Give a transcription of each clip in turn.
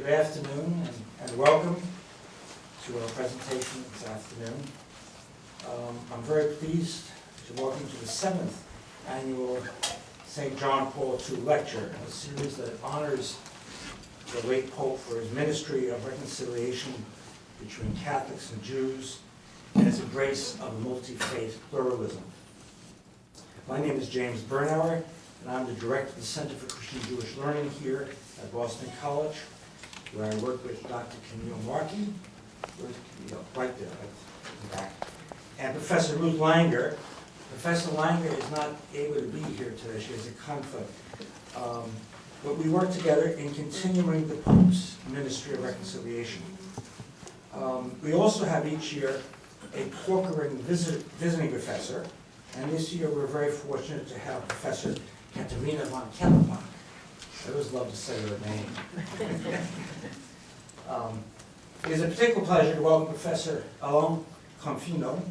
Good afternoon and welcome to our presentation this afternoon. I'm very pleased to welcome to the 7th annual St. John Paul II Lecture, a series that honors the late Pope for his ministry of reconciliation between Catholics and Jews and his embrace of multi-faith pluralism. My name is James Bernauer, and I'm the director of the Center for Christian Jewish Learning here at Boston College, where I work with Dr. Camille Markey, right there, in the back, and Professor Ruth Langer. Professor Langer is not able to be here today. She has a conflict. But we work together in continuing the Pope's ministry of reconciliation. We also have each year a Corcoran visiting professor, and this year we're very fortunate to have Professor Katerina von Kellenbach. I always love to say her name. It is a particular pleasure to welcome Professor Alon Confino,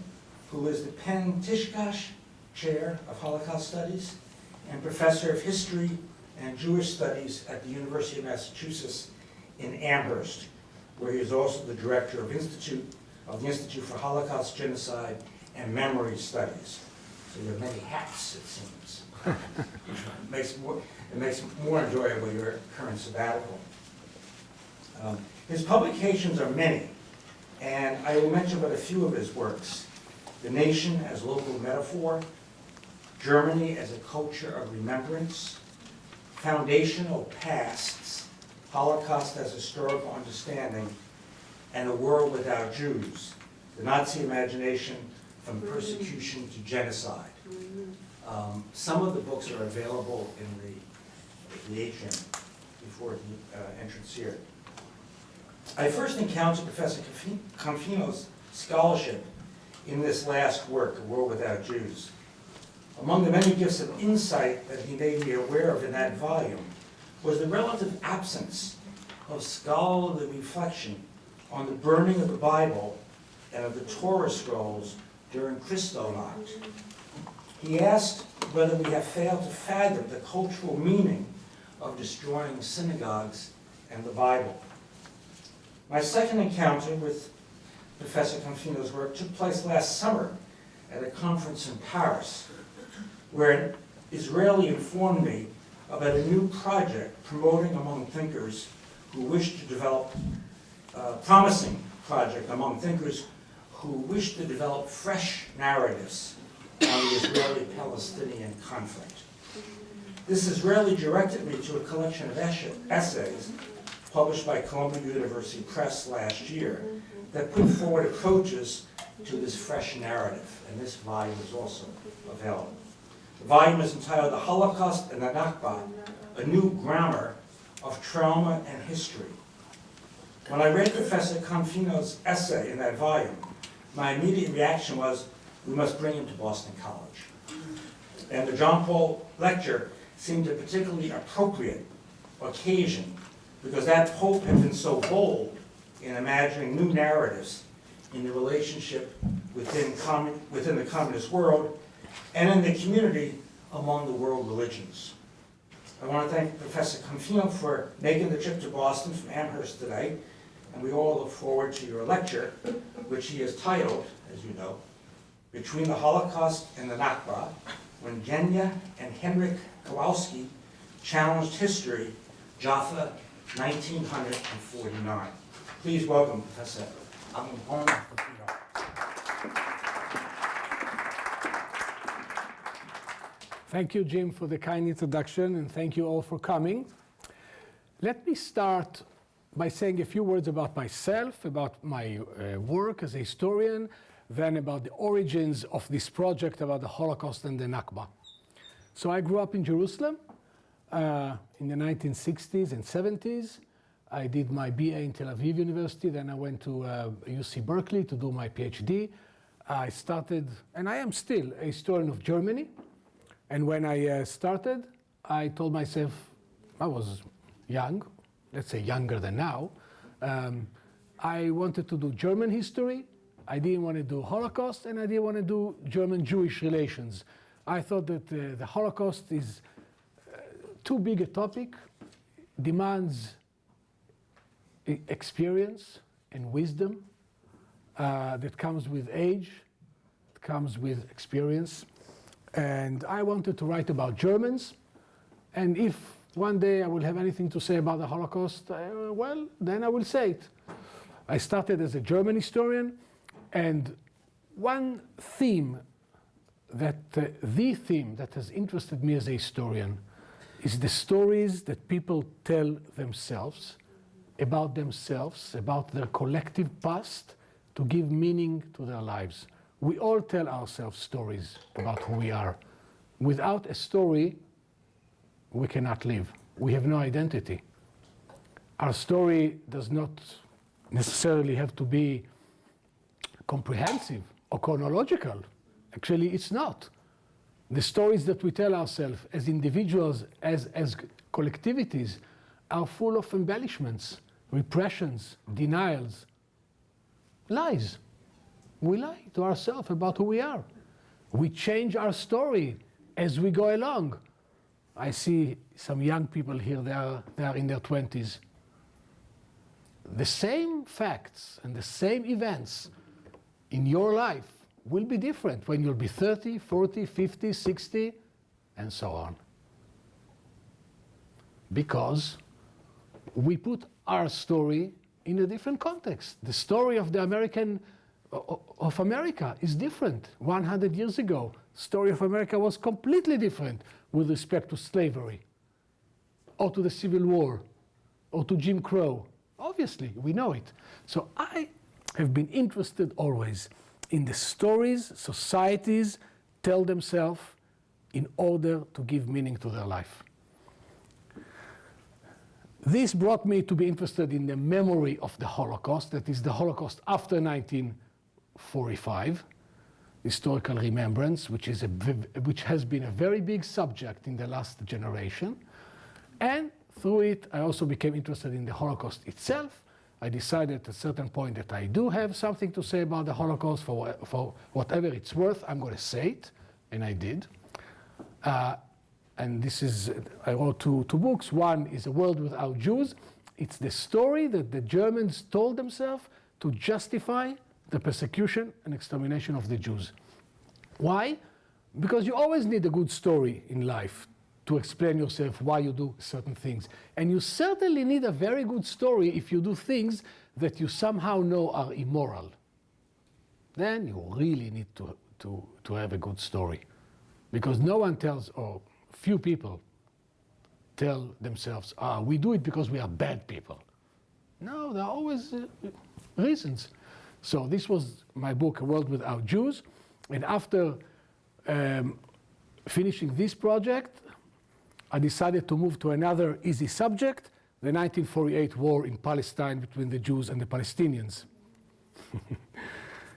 who is the Penn Tishkach Chair of Holocaust Studies and Professor of History and Jewish Studies at the University of Massachusetts in Amherst, where he is also the Director of the Institute for Holocaust, Genocide, and Memory Studies. So you have many hats, it seems. It makes more enjoyable your current sabbatical. His publications are many, and I will mention but a few of his works: The Nation as Local Metaphor, Germany as a Culture of Remembrance, Foundational Pasts, Holocaust as Historical Understanding, and A World Without Jews, the Nazi Imagination from Persecution to Genocide. Some of the books are available in the atrium before the entrance here. I first encountered Professor Confino's scholarship in this last work, A World Without Jews. Among the many gifts of insight that he made me aware of in that volume was the relative absence of scholarly reflection on the burning of the Bible and of the Torah scrolls during Kristallnacht. He asked whether we have failed to fathom the cultural meaning of destroying synagogues and the Bible. My second encounter with Professor Confino's work took place last summer at a conference in Paris, where an Israeli informed me about a new project promoting among thinkers who wish to develop, promising project among thinkers who wish to develop fresh narratives on the Israeli-Palestinian conflict. This Israeli directed me to a collection of essays published by Columbia University Press last year that put forward approaches to this fresh narrative, and this volume is also available. The volume is entitled The Holocaust and the Nakba, a New Grammar of Trauma and History. When I read Professor Confino's essay in that volume, my immediate reaction was, we must bring him to Boston College. And the John Paul lecture seemed a particularly appropriate occasion because that Pope had been so bold in imagining new narratives in the relationship within the communist world and in the community among the world religions. I want to thank Professor Confino for making the trip to Boston from Amherst today, and we all look forward to your lecture, which he has titled, as you know, Between the Holocaust and the Nakba, when Genya and Henryk Kowalski challenged history, Jaffa, 1949. Please welcome Professor Alon Confino. Thank you, Jim, for the kind introduction, and thank you all for coming. Let me start by saying a few words about myself, about my work as a historian, then about the origins of this project about the Holocaust and the Nakba. So I grew up in Jerusalem in the 1960s and 70s. I did my BA in Tel Aviv University, then I went to UC Berkeley to do my PhD. I started, and I am still a historian of Germany. And when I started, I told myself, I was young, let's say younger than now. I wanted to do German history. I didn't want to do Holocaust, and I didn't want to do German-Jewish relations. I thought that the Holocaust is too big a topic, demands experience and wisdom that comes with age, comes with experience. And I wanted to write about Germans. And if one day I will have anything to say about the Holocaust, well, then I will say it. I started as a German historian, and one theme the theme that has interested me as a historian is the stories that people tell themselves, about their collective past, to give meaning to their lives. We all tell ourselves stories about who we are. Without a story, we cannot live. We have no identity. Our story does not necessarily have to be comprehensive or chronological. Actually, it's not. The stories that we tell ourselves as individuals, as collectivities, are full of embellishments, repressions, denials, lies. We lie to ourselves about who we are. We change our story as we go along. I see some young people here, they are in their 20s. The same facts and the same events in your life will be different when you'll be 30, 40, 50, 60, and so on. Because we put our story in a different context. The story of of America is different. 100 years ago, the story of America was completely different with respect to slavery, or to the Civil War, or to Jim Crow. Obviously, we know it. So I have been interested always in the stories societies tell themselves in order to give meaning to their life. This brought me to be interested in the memory of the Holocaust, that is the Holocaust after 1945, historical remembrance, which has been a very big subject in the last generation. And through it, I also became interested in the Holocaust itself. I decided at a certain point that I do have something to say about the Holocaust. For whatever it's worth, I'm going to say it, and I did. And this is, I wrote two books. One is A World Without Jews. It's the story that the Germans told themselves to justify the persecution and extermination of the Jews. Why? Because you always need a good story in life to explain yourself why you do certain things. And you certainly need a very good story if you do things that you somehow know are immoral. Then you really need to have a good story. Because no one tells, or few people tell themselves, we do it because we are bad people. No, there are always reasons. So this was my book, A World Without Jews. And after finishing this project, I decided to move to another easy subject, the 1948 war in Palestine between the Jews and the Palestinians.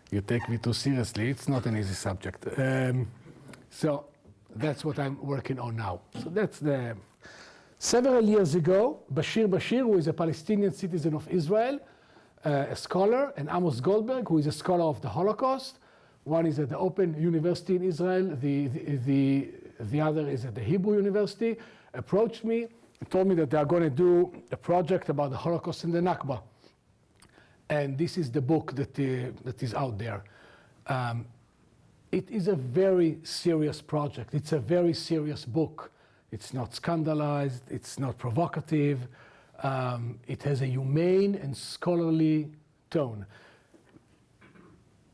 You take me too seriously. It's not an easy subject. So that's what I'm working on now. So that's several years ago, Bashir, who is a Palestinian citizen of Israel, a scholar, and Amos Goldberg, who is a scholar of the Holocaust. One is at the Open University in Israel, the other is at the Hebrew University, approached me and told me that they are going to do a project about the Holocaust and the Nakba. And this is the book that is out there. It is a very serious project. It's a very serious book. It's not scandalized. It's not provocative. It has a humane and scholarly tone.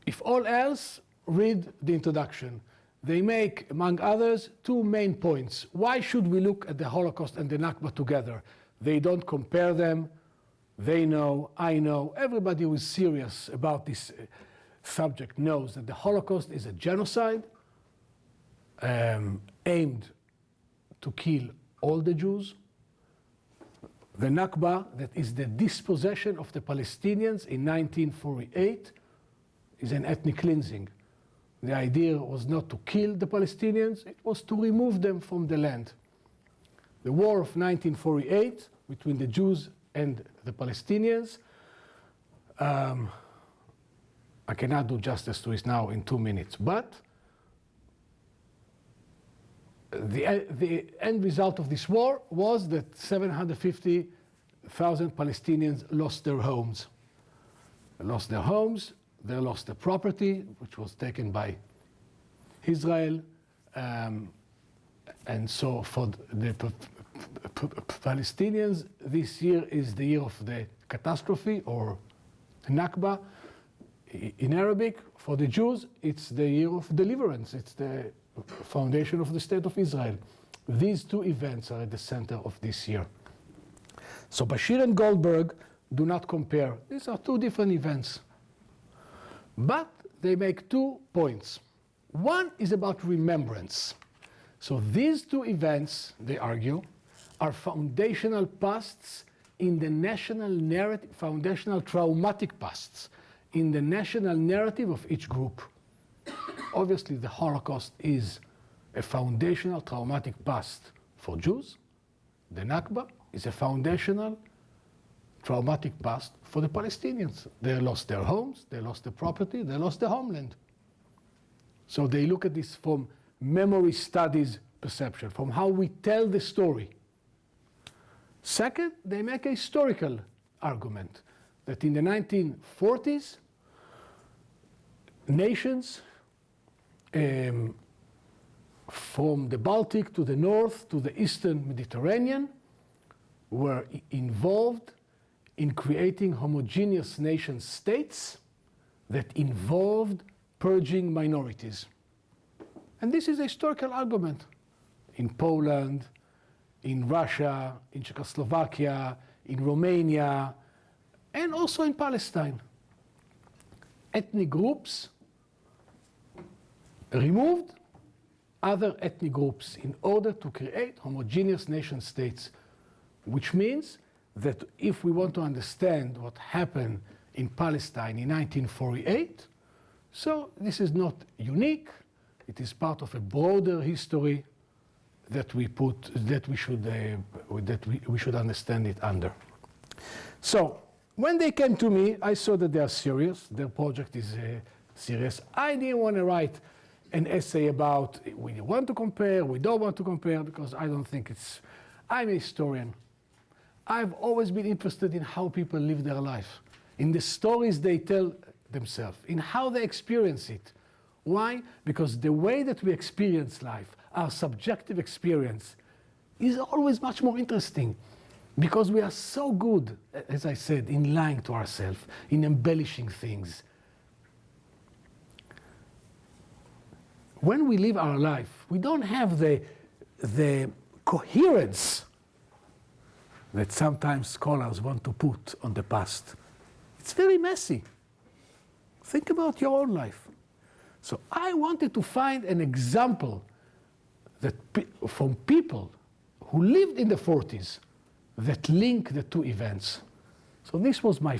If all else, read the introduction. They make, among others, two main points. Why should we look at the Holocaust and the Nakba together? They don't compare them. They know, I know, everybody who is serious about this subject knows that the Holocaust is a genocide aimed to kill all the Jews. The Nakba, that is the dispossession of the Palestinians in 1948, is an ethnic cleansing. The idea was not to kill the Palestinians, it was to remove them from the land. The war of 1948 between the Jews and the Palestinians, I cannot do justice to it now in 2 minutes, but the end result of this war was that 750 Palestinians lost their homes. They lost their homes, they lost their property, which was taken by Israel. And so for the Palestinians, this year is the year of the catastrophe, or Nakba in Arabic. For the Jews, it's the year of deliverance. It's the foundation of the State of Israel. These two events are at the center of this year. So Bashir and Goldberg do not compare. These are two different events. But they make 2 points. One is about remembrance. So these two events, they argue, are foundational pasts in the national narrative, foundational traumatic pasts in the national narrative of each group. Obviously, the Holocaust is a foundational traumatic past for Jews. The Nakba is a foundational traumatic past for the Palestinians. They lost their homes, they lost their property, they lost their homeland. So they look at this from memory studies perception, from how we tell the story. Second, they make a historical argument that in the 1940s, nations from the Baltic to the north to the eastern Mediterranean were involved in creating homogeneous nation states that involved purging minorities. And this is a historical argument in Poland, in Russia, in Czechoslovakia, in Romania, and also in Palestine. Ethnic groups removed other ethnic groups in order to create homogeneous nation states, which means that if we want to understand what happened in Palestine in 1948, so this is not unique. It is part of a broader history that we should understand it under. So when they came to me, I saw that they are serious. Their project is serious. I didn't want to write an essay about we want to compare, we don't want to compare, because I don't think it's. I'm a historian. I've always been interested in how people live their life, in the stories they tell themselves, in how they experience it. Why? Because the way that we experience life, our subjective experience, is always much more interesting, because we are so good, as I said, in lying to ourselves, in embellishing things. When we live our life, we don't have the coherence that sometimes scholars want to put on the past. It's very messy. Think about your own life. So I wanted to find an example that from people who lived in the 40s that link the two events. So this was my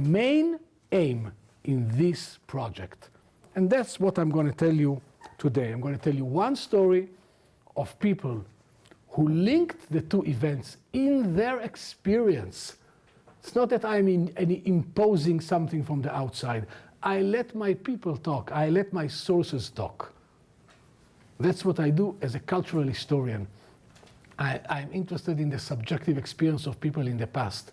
main aim in this project. And that's what I'm going to tell you today. I'm going to tell you one story of people who linked the two events in their experience. It's not that I'm imposing something from the outside. I let my people talk. I let my sources talk. That's what I do as a cultural historian. I'm interested in the subjective experience of people in the past.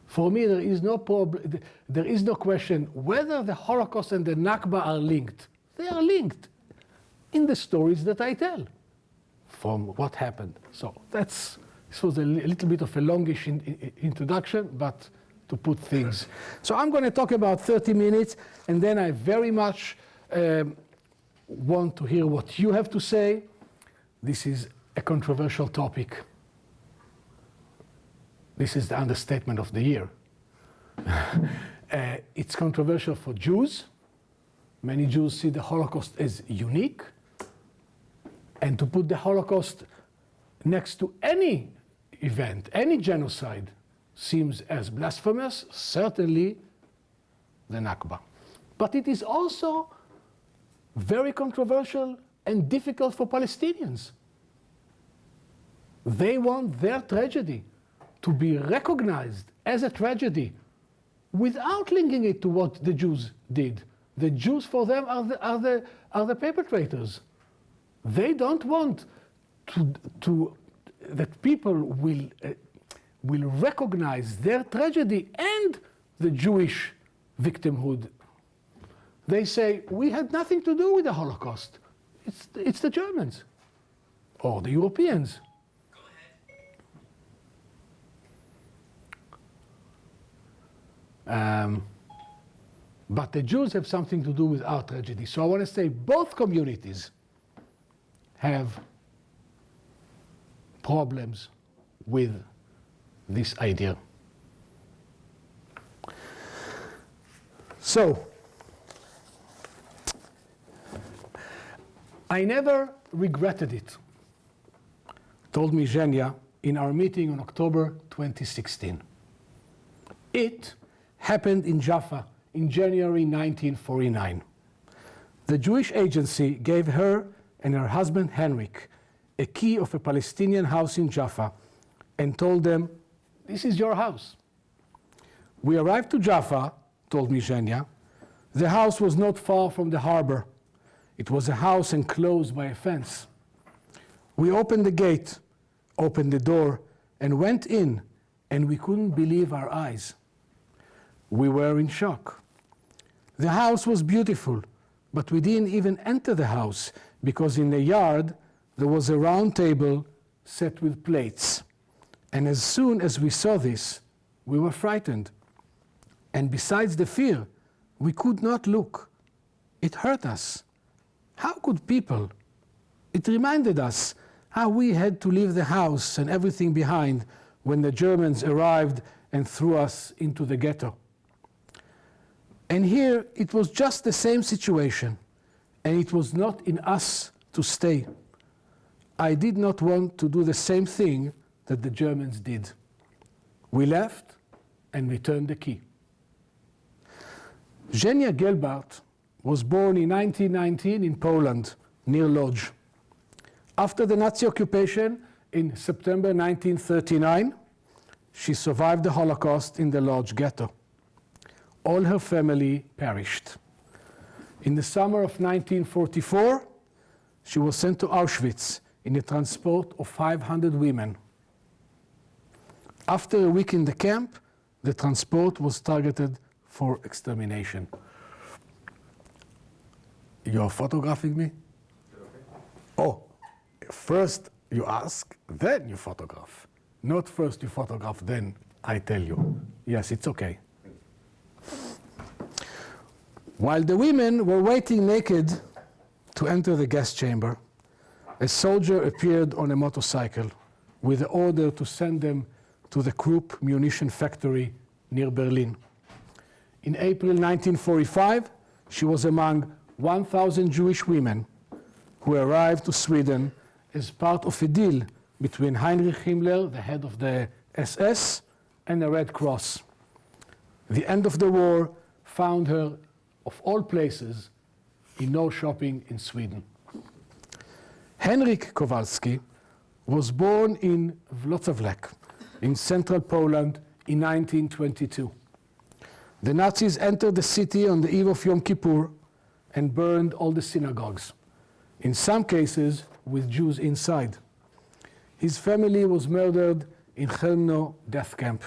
For me, there is no problem. There is no question whether the Holocaust and the Nakba are linked. They are linked in the stories that I tell from what happened. So this was a little bit of a longish introduction, but to put things. So I'm going to talk about 30 minutes, and then I very much want to hear what you have to say. This is a controversial topic. This is the understatement of the year. It's controversial for Jews. Many Jews see the Holocaust as unique. And to put the Holocaust next to any event, any genocide, seems as blasphemous, certainly the Nakba. But it is also very controversial and difficult for Palestinians. They want their tragedy to be recognized as a tragedy without linking it to what the Jews did. The Jews, for them, are the perpetrators. They don't want to that people will recognize their tragedy and the Jewish victimhood. They say, we had nothing to do with the Holocaust. It's the Germans or the Europeans. But the Jews have something to do with our tragedy. So I want to say both communities have problems with this idea. So, I never regretted it, told me Genya in our meeting on October 2016. It happened in Jaffa in January 1949. The Jewish agency gave her and her husband Henryk a key of a Palestinian house in Jaffa and told them, this is your house. We arrived to Jaffa, told me Genya. The house was not far from the harbor. It was a house enclosed by a fence. We opened the gate, opened the door, and went in, and we couldn't believe our eyes. We were in shock. The house was beautiful, but we didn't even enter the house because in the yard there was a round table set with plates. And as soon as we saw this, we were frightened. And besides the fear, we could not look. It hurt us. How could people? It reminded us how we had to leave the house and everything behind when the Germans arrived and threw us into the ghetto. And here it was just the same situation, and it was not in us to stay. I did not want to do the same thing that the Germans did. We left and returned the key. Genya Gelbart was born in 1919 in Poland, near Lodz. After the Nazi occupation in September 1939, she survived the Holocaust in the Lodz ghetto. All her family perished. In the summer of 1944, she was sent to Auschwitz in a transport of 500 women. After a week in the camp, the transport was targeted for extermination. You're photographing me? Oh, first you ask, then you photograph. Not first you photograph, then I tell you. Yes, it's okay. While the women were waiting naked to enter the gas chamber, a soldier appeared on a motorcycle with the order to send them to the Krupp munition factory near Berlin. In April 1945, she was among 1,000 Jewish women who arrived to Sweden as part of a deal between Heinrich Himmler, the head of the SS, and the Red Cross. The end of the war found her, of all places, in Norrköping in Sweden. Henryk Kowalski was born in Włocławek in central Poland in 1922. The Nazis entered the city on the eve of Yom Kippur and burned all the synagogues, in some cases with Jews inside. His family was murdered in Chelmno death camp.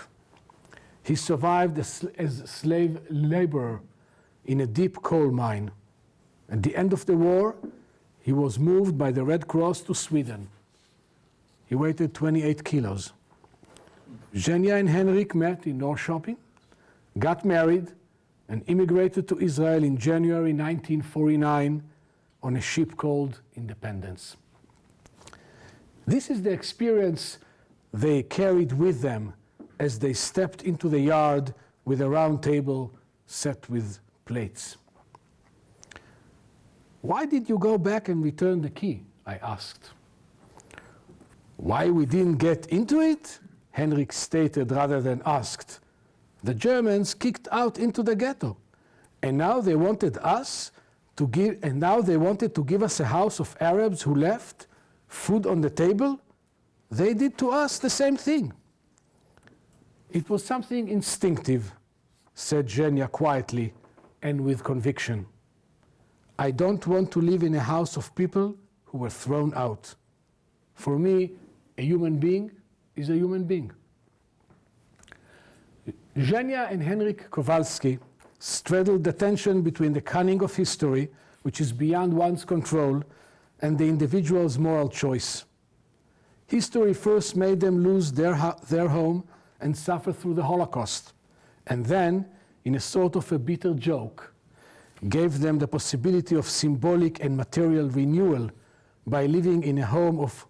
He survived as slave laborer in a deep coal mine. At the end of the war, he was moved by the Red Cross to Sweden. He weighed 28 kilos. Genya and Henryk met in Norrköping, got married, and immigrated to Israel in January 1949 on a ship called Independence. This is the experience they carried with them as they stepped into the yard with a round table set with plates. Why did you go back and return the key? I asked. Why we didn't get into it? Henryk stated rather than asked. The Germans kicked out into the ghetto, and now they wanted to give us a house of Arabs who left, food on the table. They did to us the same thing. It was something instinctive, said Genya quietly and with conviction. I don't want to live in a house of people who were thrown out. For me, a human being is a human being. Genya and Henryk Kowalski straddled the tension between the cunning of history, which is beyond one's control, and the individual's moral choice. History first made them lose their home and suffer through the Holocaust, and then, in a sort of a bitter joke, gave them the possibility of symbolic and material renewal by living in a home of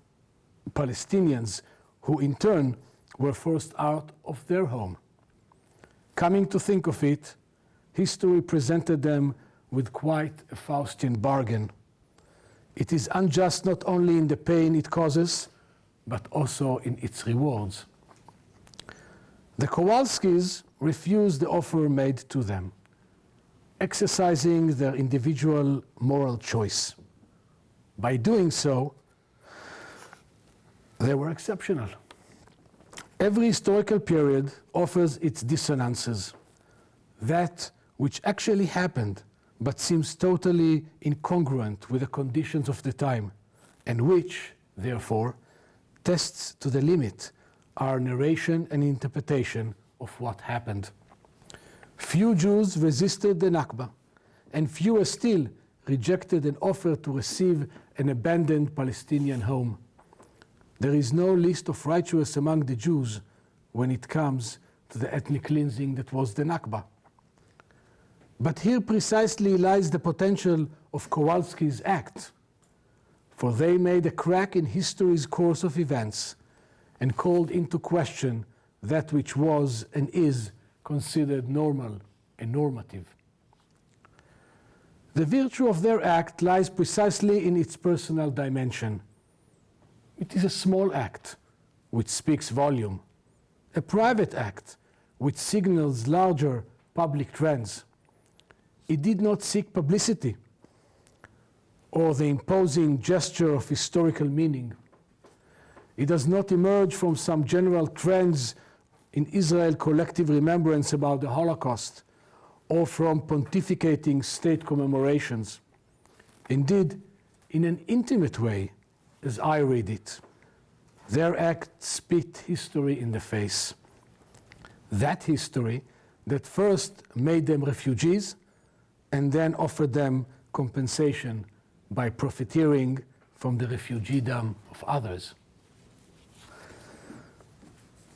Palestinians who in turn were forced out of their home. Coming to think of it, history presented them with quite a Faustian bargain. It is unjust not only in the pain it causes, but also in its rewards. The Kowalskis refused the offer made to them, exercising their individual moral choice. By doing so, they were exceptional. Every historical period offers its dissonances. That which actually happened but seems totally incongruent with the conditions of the time, and which, therefore, tests to the limit our narration and interpretation of what happened. Few Jews resisted the Nakba, and fewer still rejected an offer to receive an abandoned Palestinian home. There is no list of righteous among the Jews when it comes to the ethnic cleansing that was the Nakba. But here precisely lies the potential of Kowalski's act, for they made a crack in history's course of events and called into question that which was and is considered normal and normative. The virtue of their act lies precisely in its personal dimension. It is a small act which speaks volume, a private act which signals larger public trends. It did not seek publicity or the imposing gesture of historical meaning. It does not emerge from some general trends in Israel collective remembrance about the Holocaust or from pontificating state commemorations. Indeed, in an intimate way, as I read it, their act spit history in the face. That history that first made them refugees and then offered them compensation by profiteering from the refugeedom of others.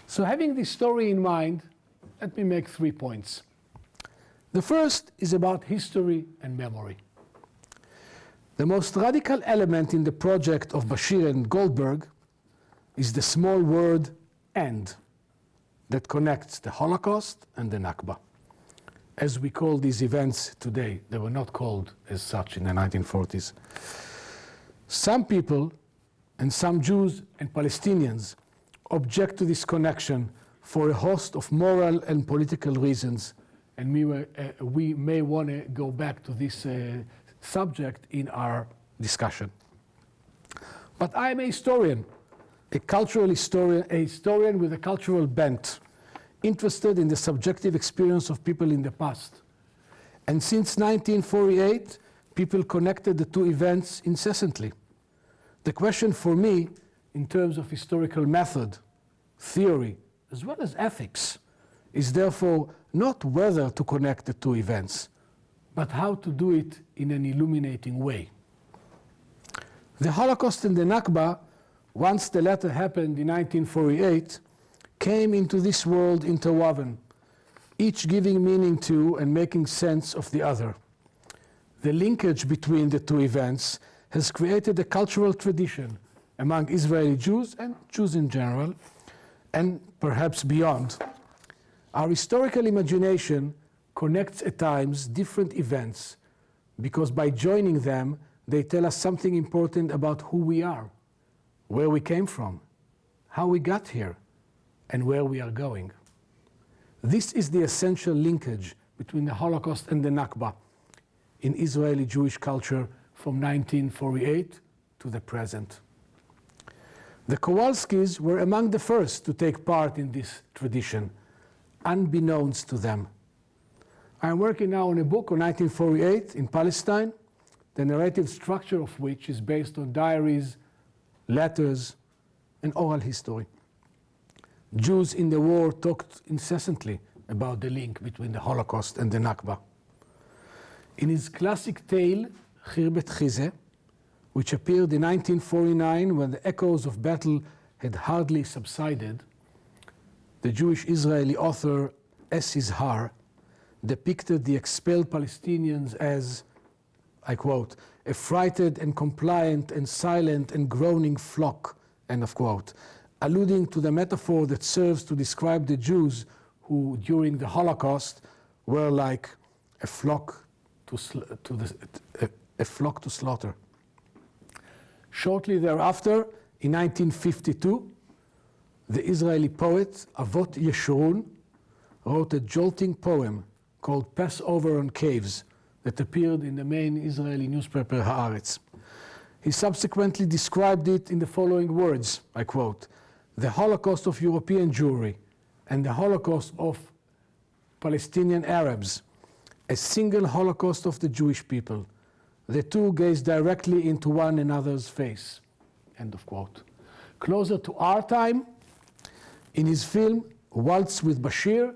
So having this story in mind, let me make 3 points. The first is about history and memory. The most radical element in the project of Bashir and Goldberg is the small word "and" that connects the Holocaust and the Nakba. As we call these events today, they were not called as such in the 1940s. Some people, and some Jews and Palestinians, object to this connection for a host of moral and political reasons, and we may want to go back to this subject in our discussion. But I'm a historian, a cultural historian, a historian with a cultural bent, interested in the subjective experience of people in the past. And since 1948, people connected the two events incessantly. The question for me, in terms of historical method, theory, as well as ethics, is therefore not whether to connect the two events, but how to do it in an illuminating way. The Holocaust and the Nakba, once the latter happened in 1948, came into this world interwoven, each giving meaning to and making sense of the other. The linkage between the two events has created a cultural tradition among Israeli Jews and Jews in general, and perhaps beyond. Our historical imagination connects at times different events because by joining them, they tell us something important about who we are, where we came from, how we got here, and where we are going. This is the essential linkage between the Holocaust and the Nakba in Israeli Jewish culture from 1948 to the present. The Kowalskis were among the first to take part in this tradition, unbeknownst to them. I'm working now on a book on 1948 in Palestine, the narrative structure of which is based on diaries, letters, and oral history. Jews in the war talked incessantly about the link between the Holocaust and the Nakba. In his classic tale, Khirbet Khizeh, which appeared in 1949 when the echoes of battle had hardly subsided, the Jewish Israeli author S. Izhar depicted the expelled Palestinians as, I quote, a frightened and compliant and silent and groaning flock, end of quote, alluding to the metaphor that serves to describe the Jews who, during the Holocaust, were like a flock to slaughter. Shortly thereafter, in 1952, the Israeli poet Avot Yeshurun wrote a jolting poem called Passover on Caves that appeared in the main Israeli newspaper Haaretz. He subsequently described it in the following words, I quote, "The Holocaust of European Jewry and the Holocaust of Palestinian Arabs, a single Holocaust of the Jewish people. The two gaze directly into one another's face," end of quote. Closer to our time, in his film Waltz with Bashir,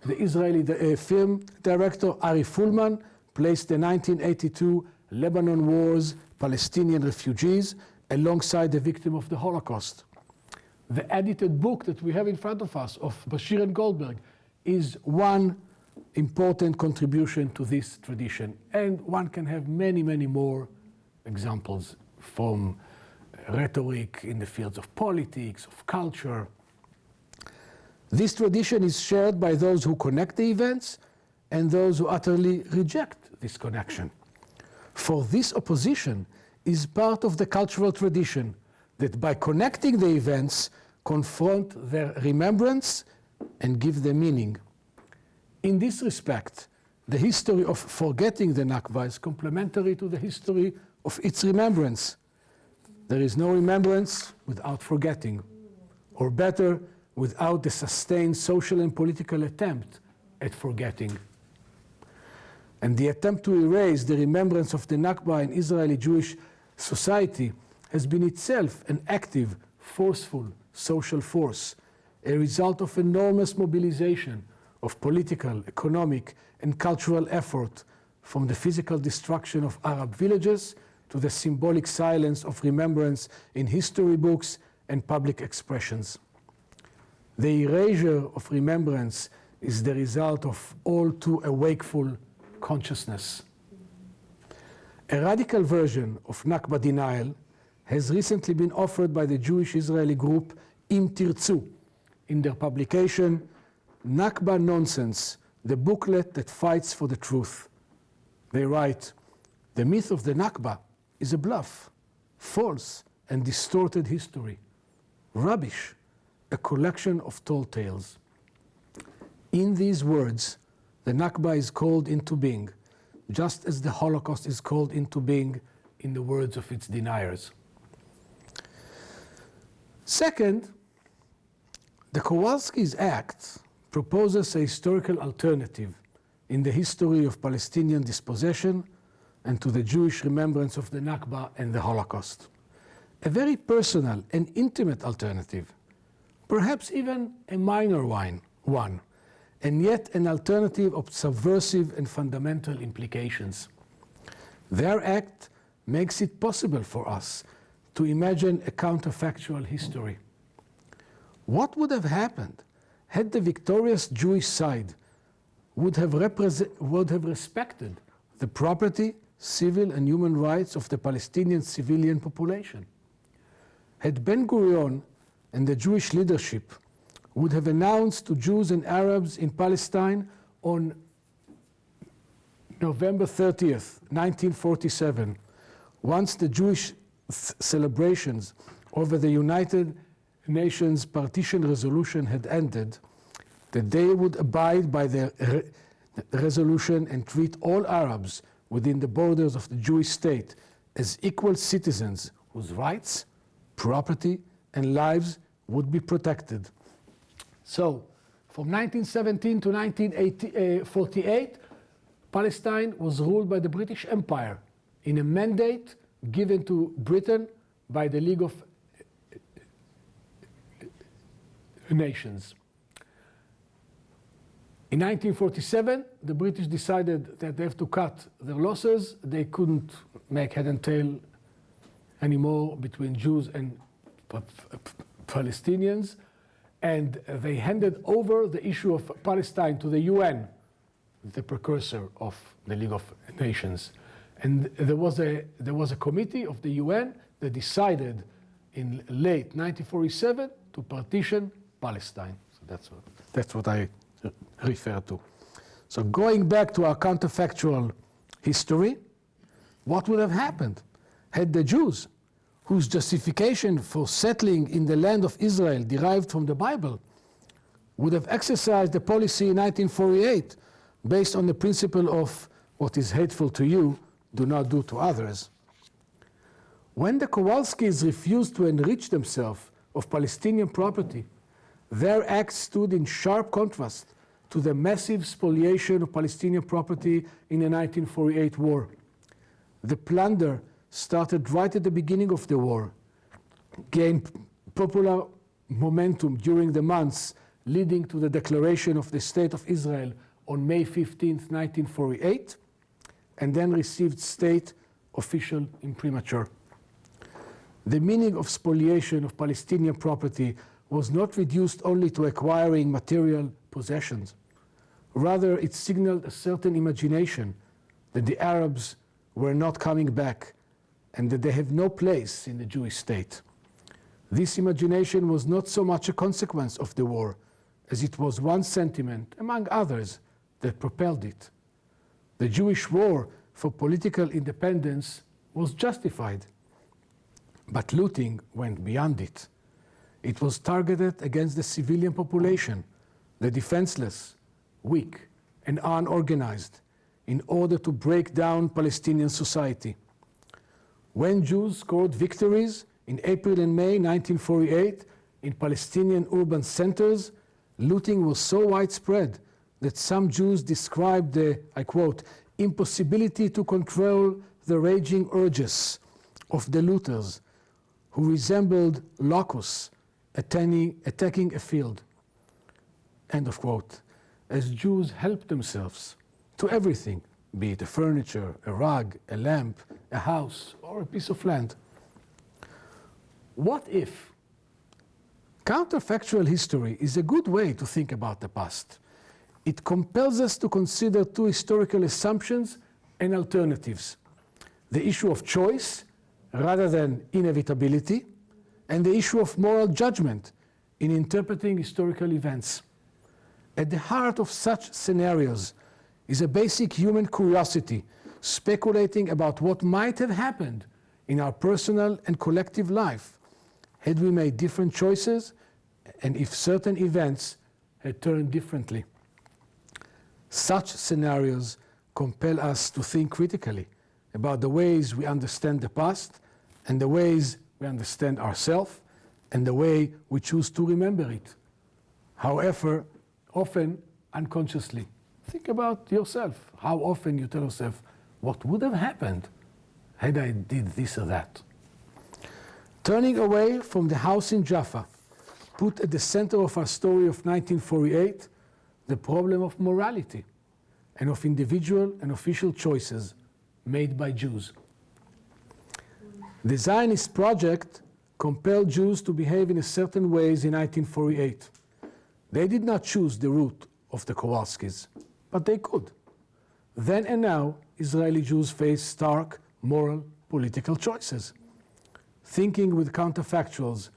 the Israeli film director Ari Fulman placed the 1982 Lebanon War's Palestinian refugees alongside the victim of the Holocaust. The edited book that we have in front of us of Bashir and Goldberg is one important contribution to this tradition. And one can have many, many more examples from rhetoric in the fields of politics, of culture. This tradition is shared by those who connect the events and those who utterly reject this connection. For this opposition is part of the cultural tradition that by connecting the events, confront their remembrance and give them meaning. In this respect, the history of forgetting the Nakba is complementary to the history of its remembrance. There is no remembrance without forgetting, or better, without the sustained social and political attempt at forgetting. And the attempt to erase the remembrance of the Nakba in Israeli Jewish society has been itself an active, forceful social force, a result of enormous mobilization of political, economic, and cultural effort, from the physical destruction of Arab villages to the symbolic silence of remembrance in history books and public expressions. The erasure of remembrance is the result of all too wakeful consciousness. A radical version of Nakba denial has recently been offered by the Jewish Israeli group Im Tirtzu in their publication Nakba Nonsense, the booklet that fights for the truth. They write, "The myth of the Nakba is a bluff, false and distorted history, rubbish, a collection of tall tales." In these words, the Nakba is called into being, just as the Holocaust is called into being in the words of its deniers. Second, the Kowalski's Act proposes a historical alternative in the history of Palestinian dispossession and to the Jewish remembrance of the Nakba and the Holocaust. A very personal and intimate alternative, perhaps even a minor one, and yet an alternative of subversive and fundamental implications. Their act makes it possible for us to imagine a counterfactual history. What would have happened had the victorious Jewish side would have respected the property, civil and human rights of the Palestinian civilian population? Had Ben-Gurion and the Jewish leadership would have announced to Jews and Arabs in Palestine on November 30th, 1947, once the Jewish celebrations over the United Nations partition resolution had ended, that they would abide by the resolution and treat all Arabs within the borders of the Jewish state as equal citizens whose rights, property, and lives would be protected. So, from 1917 to 1948, Palestine was ruled by the British Empire in a mandate given to Britain by the League of nations. In 1947, the British decided that they have to cut their losses. They couldn't make head and tail anymore between Jews and Palestinians, and they handed over the issue of Palestine to the UN, the precursor of the League of Nations. And there was a committee of the UN that decided in late 1947 to partition Palestine. So that's what I refer to. So going back to our counterfactual history, what would have happened had the Jews, whose justification for settling in the land of Israel derived from the Bible, would have exercised the policy in 1948 based on the principle of what is hateful to you, do not do to others. When the Kowalskis refused to enrich themselves of Palestinian property, their act stood in sharp contrast to the massive spoliation of Palestinian property in the 1948 war. The plunder started right at the beginning of the war, gained popular momentum during the months leading to the declaration of the State of Israel on May 15, 1948, and then received state official imprimatur. The meaning of spoliation of Palestinian property was not reduced only to acquiring material possessions. Rather, it signaled a certain imagination that the Arabs were not coming back and that they have no place in the Jewish state. This imagination was not so much a consequence of the war as it was one sentiment, among others, that propelled it. The Jewish war for political independence was justified, but looting went beyond it. It was targeted against the civilian population, the defenseless, weak, and unorganized, in order to break down Palestinian society. When Jews scored victories in April and May 1948 in Palestinian urban centers, looting was so widespread that some Jews described the, I quote, impossibility to control the raging urges of the looters, who resembled locusts attacking a field, end of quote, as Jews helped themselves to everything, be it a furniture, a rug, a lamp, a house, or a piece of land. What if? Counterfactual history is a good way to think about the past. It compels us to consider two historical assumptions and alternatives: the issue of choice rather than inevitability, and the issue of moral judgment in interpreting historical events. At the heart of such scenarios is a basic human curiosity, speculating about what might have happened in our personal and collective life had we made different choices and if certain events had turned differently. Such scenarios compel us to think critically about the ways we understand the past and the ways we understand ourselves and the way we choose to remember it. However, often unconsciously. Think about yourself. How often you tell yourself, what would have happened had I did this or that? Turning away from the house in Jaffa, put at the center of our story of 1948 the problem of morality and of individual and official choices made by Jews. The Zionist project compelled Jews to behave in a certain ways in 1948. They did not choose the route of the Kowalskis, but they could. Then and now, Israeli Jews face stark moral, political choices. Thinking with counterfactuals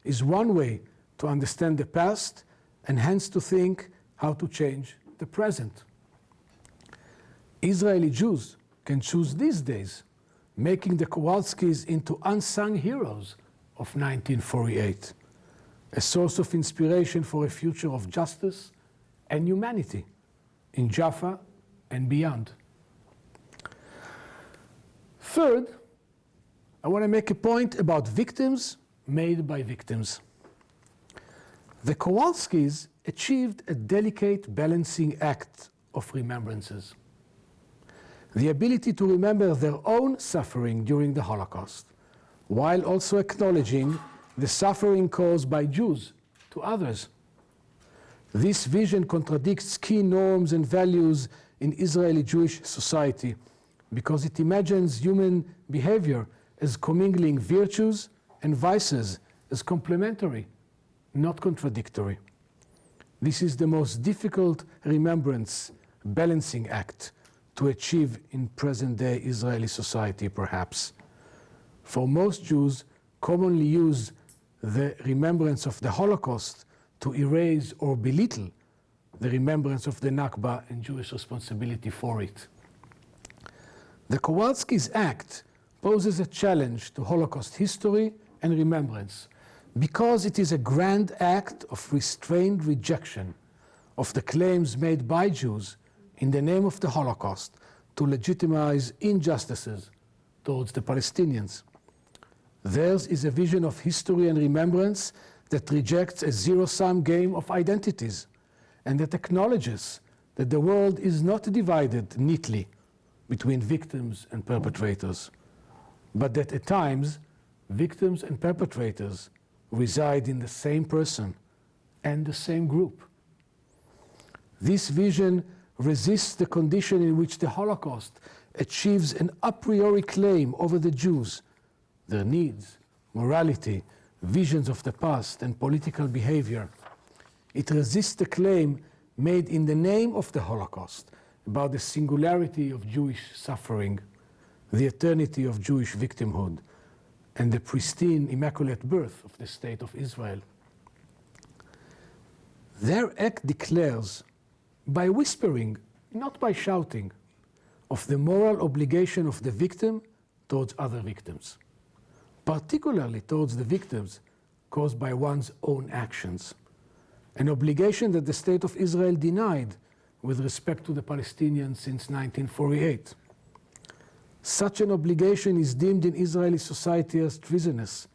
is one way to understand the past and hence to think how to change the present. Israeli Jews can choose these days, making the Kowalskis into unsung heroes of 1948, a source of inspiration for a future of justice and humanity in Jaffa and beyond. Third, I want to make a point about victims made by victims. The Kowalskis achieved a delicate balancing act of remembrances. The ability to remember their own suffering during the Holocaust, while also acknowledging the suffering caused by Jews to others This vision contradicts key norms and values in Israeli Jewish society because it imagines human behavior as commingling virtues and vices as complementary, not contradictory. This is the most difficult remembrance balancing act to achieve in present-day Israeli society, perhaps. For most Jews, commonly use the remembrance of the Holocaust to erase or belittle the remembrance of the Nakba and Jewish responsibility for it. The Kowalski's act poses a challenge to Holocaust history and remembrance because it is a grand act of restrained rejection of the claims made by Jews in the name of the Holocaust to legitimize injustices towards the Palestinians. Theirs is a vision of history and remembrance that rejects a zero-sum game of identities and that acknowledges that the world is not divided neatly between victims and perpetrators, but that at times victims and perpetrators reside in the same person and the same group. This vision resists the condition in which the Holocaust achieves an a priori claim over the Jews, their needs, morality, visions of the past, and political behavior. It resists the claim made in the name of the Holocaust about the singularity of Jewish suffering, the eternity of Jewish victimhood, and the pristine, immaculate birth of the State of Israel. Their act declares, by whispering, not by shouting, of the moral obligation of the victim towards other victims, particularly towards the victims caused by one's own actions, an obligation that the State of Israel denied with respect to the Palestinians since 1948. Such an obligation is deemed in Israeli society as treasonous,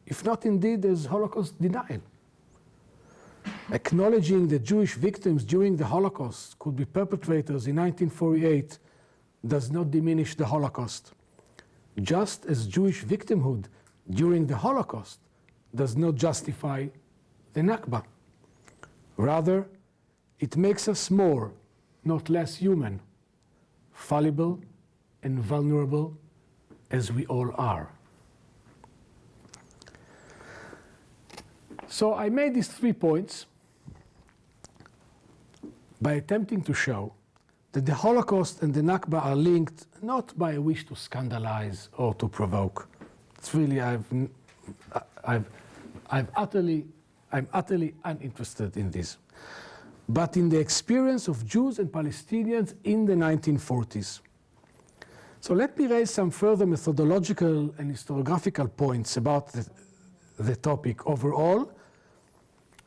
if not indeed as Holocaust denial. Acknowledging that Jewish victims during the Holocaust could be perpetrators in 1948 does not diminish the Holocaust, just as Jewish victimhood during the Holocaust does not justify the Nakba. Rather, it makes us more, not less human, fallible and vulnerable as we all are. So I made these 3 points by attempting to show that the Holocaust and the Nakba are linked not by a wish to scandalize or to provoke. It's really, I'm utterly uninterested in this, but in the experience of Jews and Palestinians in the 1940s. So let me raise some further methodological and historiographical points about the topic overall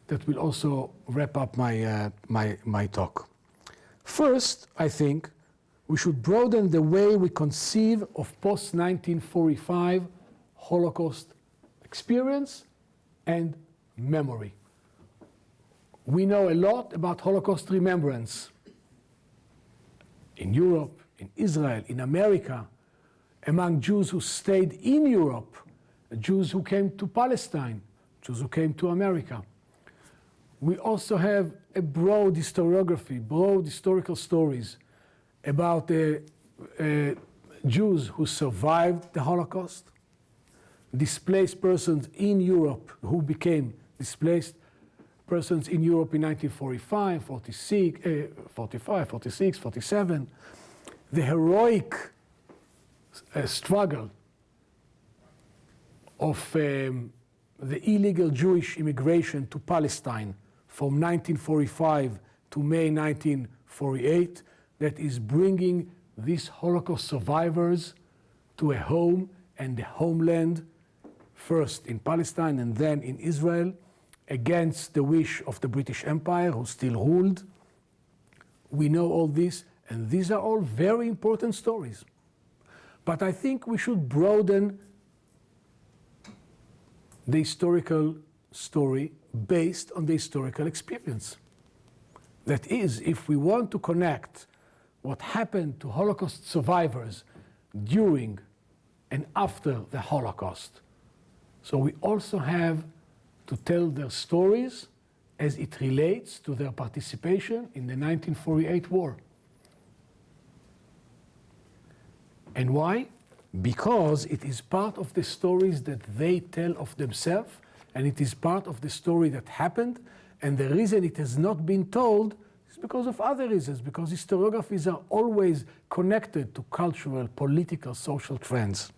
that will also wrap up my talk. First, I think we should broaden the way we conceive of post-1945 Holocaust experience and memory. We know a lot about Holocaust remembrance in Europe, in Israel, in America, among Jews who stayed in Europe, Jews who came to Palestine, Jews who came to America. We also have a broad historiography, broad historical stories about Jews who survived the Holocaust, displaced persons in Europe who became displaced persons in Europe in 1945, 45, 46, 47, the heroic struggle of the illegal Jewish immigration to Palestine from 1945 to May 1948 that is bringing these Holocaust survivors to a home and a homeland, first in Palestine and then in Israel, against the wish of the British Empire, who still ruled. We know all this, and these are all very important stories. But I think we should broaden the historical story based on the historical experience. That is, if we want to connect what happened to Holocaust survivors during and after the Holocaust, so we also have to tell their stories as it relates to their participation in the 1948 war. And why? Because it is part of the stories that they tell of themselves, and it is part of the story that happened, and the reason it has not been told is because of other reasons, because historiographies are always connected to cultural, political, social trends.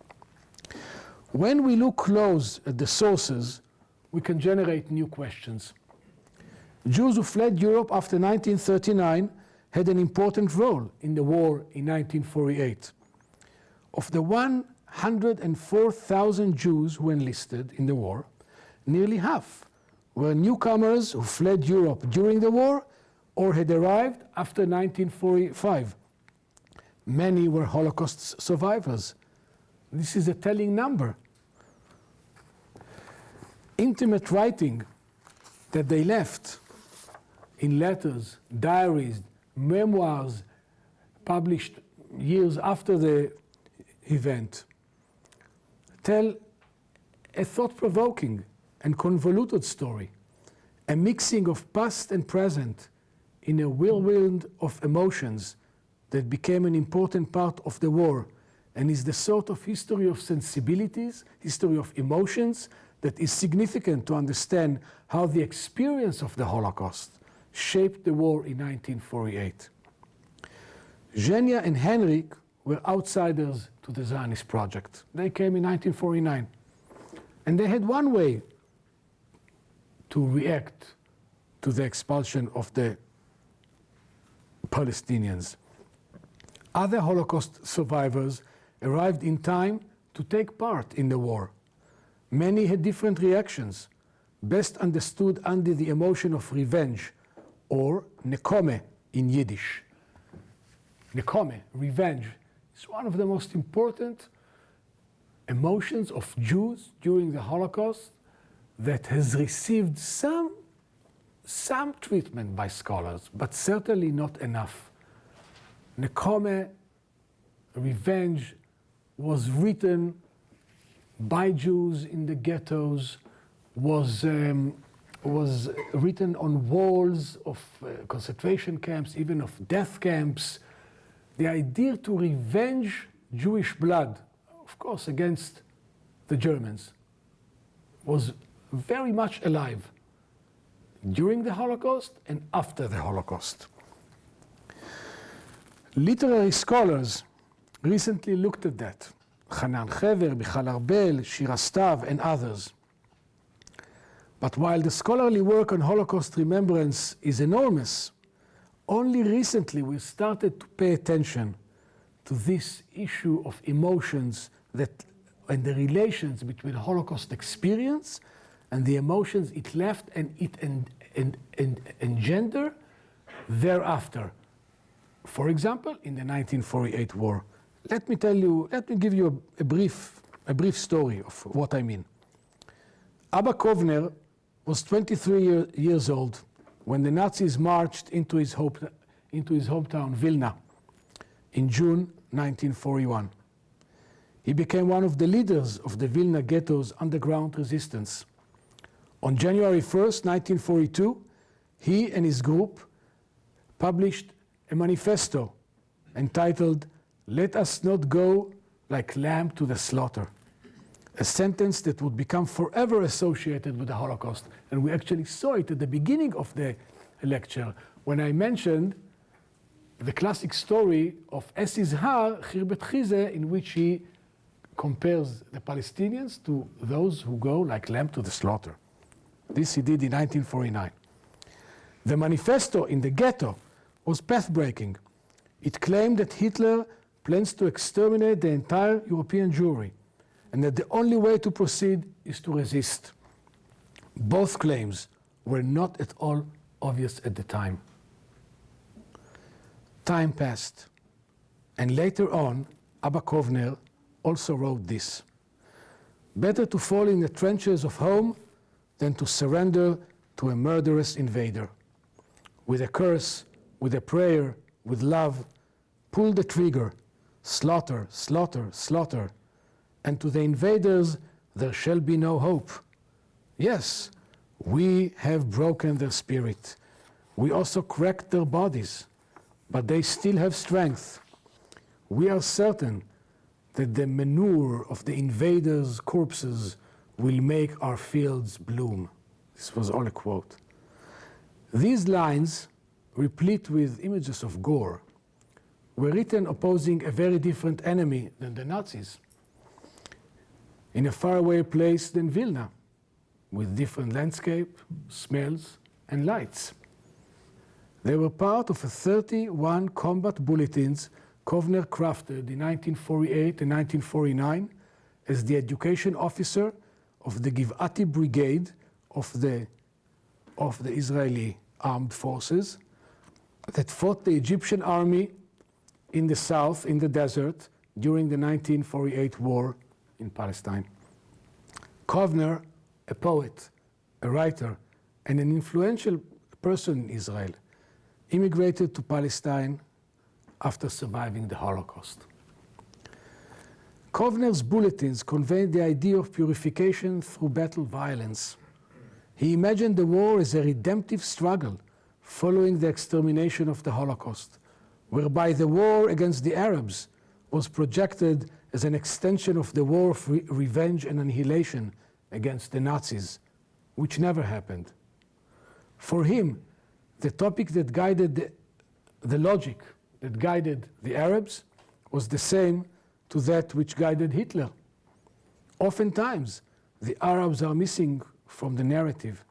When we look close at the sources, we can generate new questions. Jews who fled Europe after 1939 had an important role in the war in 1948. Of the 104,000 Jews who enlisted in the war, nearly half were newcomers who fled Europe during the war or had arrived after 1945. Many were Holocaust survivors. This is a telling number. Intimate writing that they left in letters, diaries, memoirs published years after the event tell a thought-provoking and convoluted story, a mixing of past and present in a whirlwind of emotions that became an important part of the war and is the sort of history of sensibilities, history of emotions that is significant to understand how the experience of the Holocaust shaped the war in 1948. Genya and Henryk were outsiders to the Zionist project. They came in 1949. And they had one way to react to the expulsion of the Palestinians. Other Holocaust survivors arrived in time to take part in the war. Many had different reactions, best understood under the emotion of revenge, or nekome in Yiddish. Nekome, revenge, is one of the most important emotions of Jews during the Holocaust that has received some treatment by scholars, but certainly not enough. Nekome, revenge, was written by Jews in the ghettos, was written on walls of concentration camps, even of death camps. The idea to revenge Jewish blood, of course against the Germans, was very much alive during the Holocaust and after the Holocaust. Literary scholars recently looked at that. Hanan Hever, Michal Arbel, Shira Stav, and others. But while the scholarly work on Holocaust remembrance is enormous, only recently we started to pay attention to this issue of emotions and the relations between Holocaust experience and the emotions it left and it engendered thereafter. For example, in the 1948 war. Let me give you a brief story of what I mean. Abba Kovner was 23 years old when the Nazis marched into his hometown, Vilna, in June 1941. He became one of the leaders of the Vilna ghetto's underground resistance. On January 1st, 1942, he and his group published a manifesto entitled "Let us not go like lamb to the slaughter," a sentence that would become forever associated with the Holocaust. And we actually saw it at the beginning of the lecture when I mentioned the classic story of Es Izhar, Khirbet Chize, in which he compares the Palestinians to those who go like lamb to the slaughter. This he did in 1949. The manifesto in the ghetto was path-breaking. It claimed that Hitler plans to exterminate the entire European Jewry, and that the only way to proceed is to resist. Both claims were not at all obvious at the time. Time passed, and later on, Abba Kovner also wrote this: "Better to fall in the trenches of home than to surrender to a murderous invader. With a curse, with a prayer, with love, pull the trigger, slaughter, slaughter, slaughter, and to the invaders there shall be no hope. Yes, We have broken their spirit. We also cracked their bodies, but they still have strength. We are certain that the manure of the invaders' corpses will make our fields bloom. This was all a quote. These lines, replete with images of gore, were written opposing a very different enemy than the Nazis, in a faraway place than Vilna, with different landscape, smells, and lights. They were part of a 31 combat bulletins Kovner crafted in 1948 and 1949 as the education officer of the Givati Brigade of the Israeli armed forces that fought the Egyptian army in the south, in the desert, during the 1948 war in Palestine. Kovner, a poet, a writer, and an influential person in Israel, immigrated to Palestine after surviving the Holocaust. Kovner's bulletins conveyed the idea of purification through battle violence. He imagined the war as a redemptive struggle following the extermination of the Holocaust, whereby the war against the Arabs was projected as an extension of the war of revenge and annihilation against the Nazis, which never happened. For him, the topic that guided the logic that guided the Arabs was the same to that which guided Hitler. Oftentimes, the Arabs are missing from the narrative,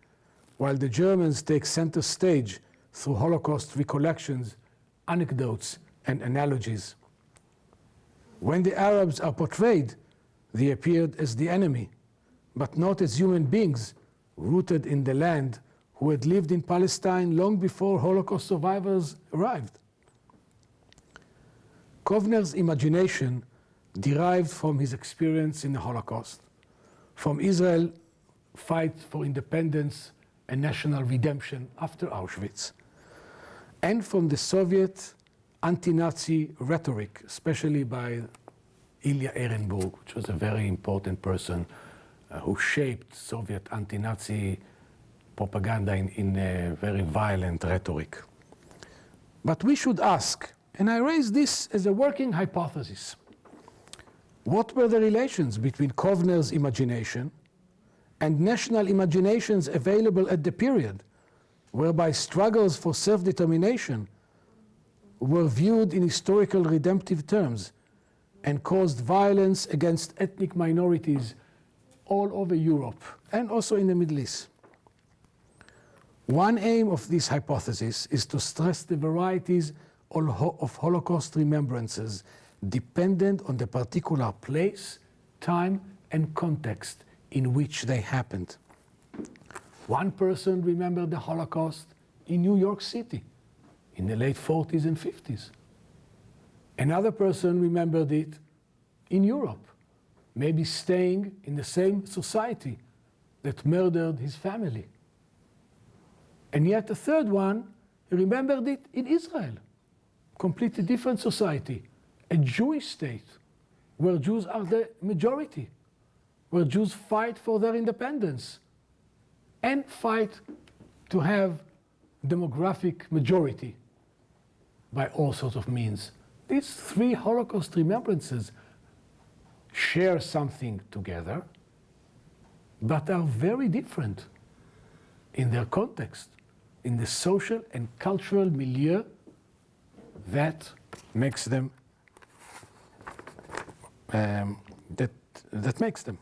while the Germans take center stage through Holocaust recollections, anecdotes, and analogies. When the Arabs are portrayed, they appeared as the enemy, but not as human beings rooted in the land who had lived in Palestine long before Holocaust survivors arrived. Kovner's imagination derived from his experience in the Holocaust, from Israel's fight for independence and national redemption after Auschwitz, and from the Soviet anti-Nazi rhetoric, especially by Ilya Ehrenburg, which was a very important person who shaped Soviet anti-Nazi propaganda in a very violent rhetoric. But we should ask, and I raise this as a working hypothesis, what were the relations between Kovner's imagination and national imaginations available at the period, whereby struggles for self-determination were viewed in historical redemptive terms and caused violence against ethnic minorities all over Europe and also in the Middle East? One aim of this hypothesis is to stress the varieties of Holocaust remembrances dependent on the particular place, time, and context in which they happened. One person remembered the Holocaust in New York City in the late 40s and 50s. Another person remembered it in Europe, maybe staying in the same society that murdered his family. And yet a third one remembered it in Israel, completely different society, a Jewish state where Jews are the majority, where Jews fight for their independence and fight to have demographic majority by all sorts of means. These three Holocaust remembrances share something together, but are very different in their context, in the social and cultural milieu that makes them that makes them.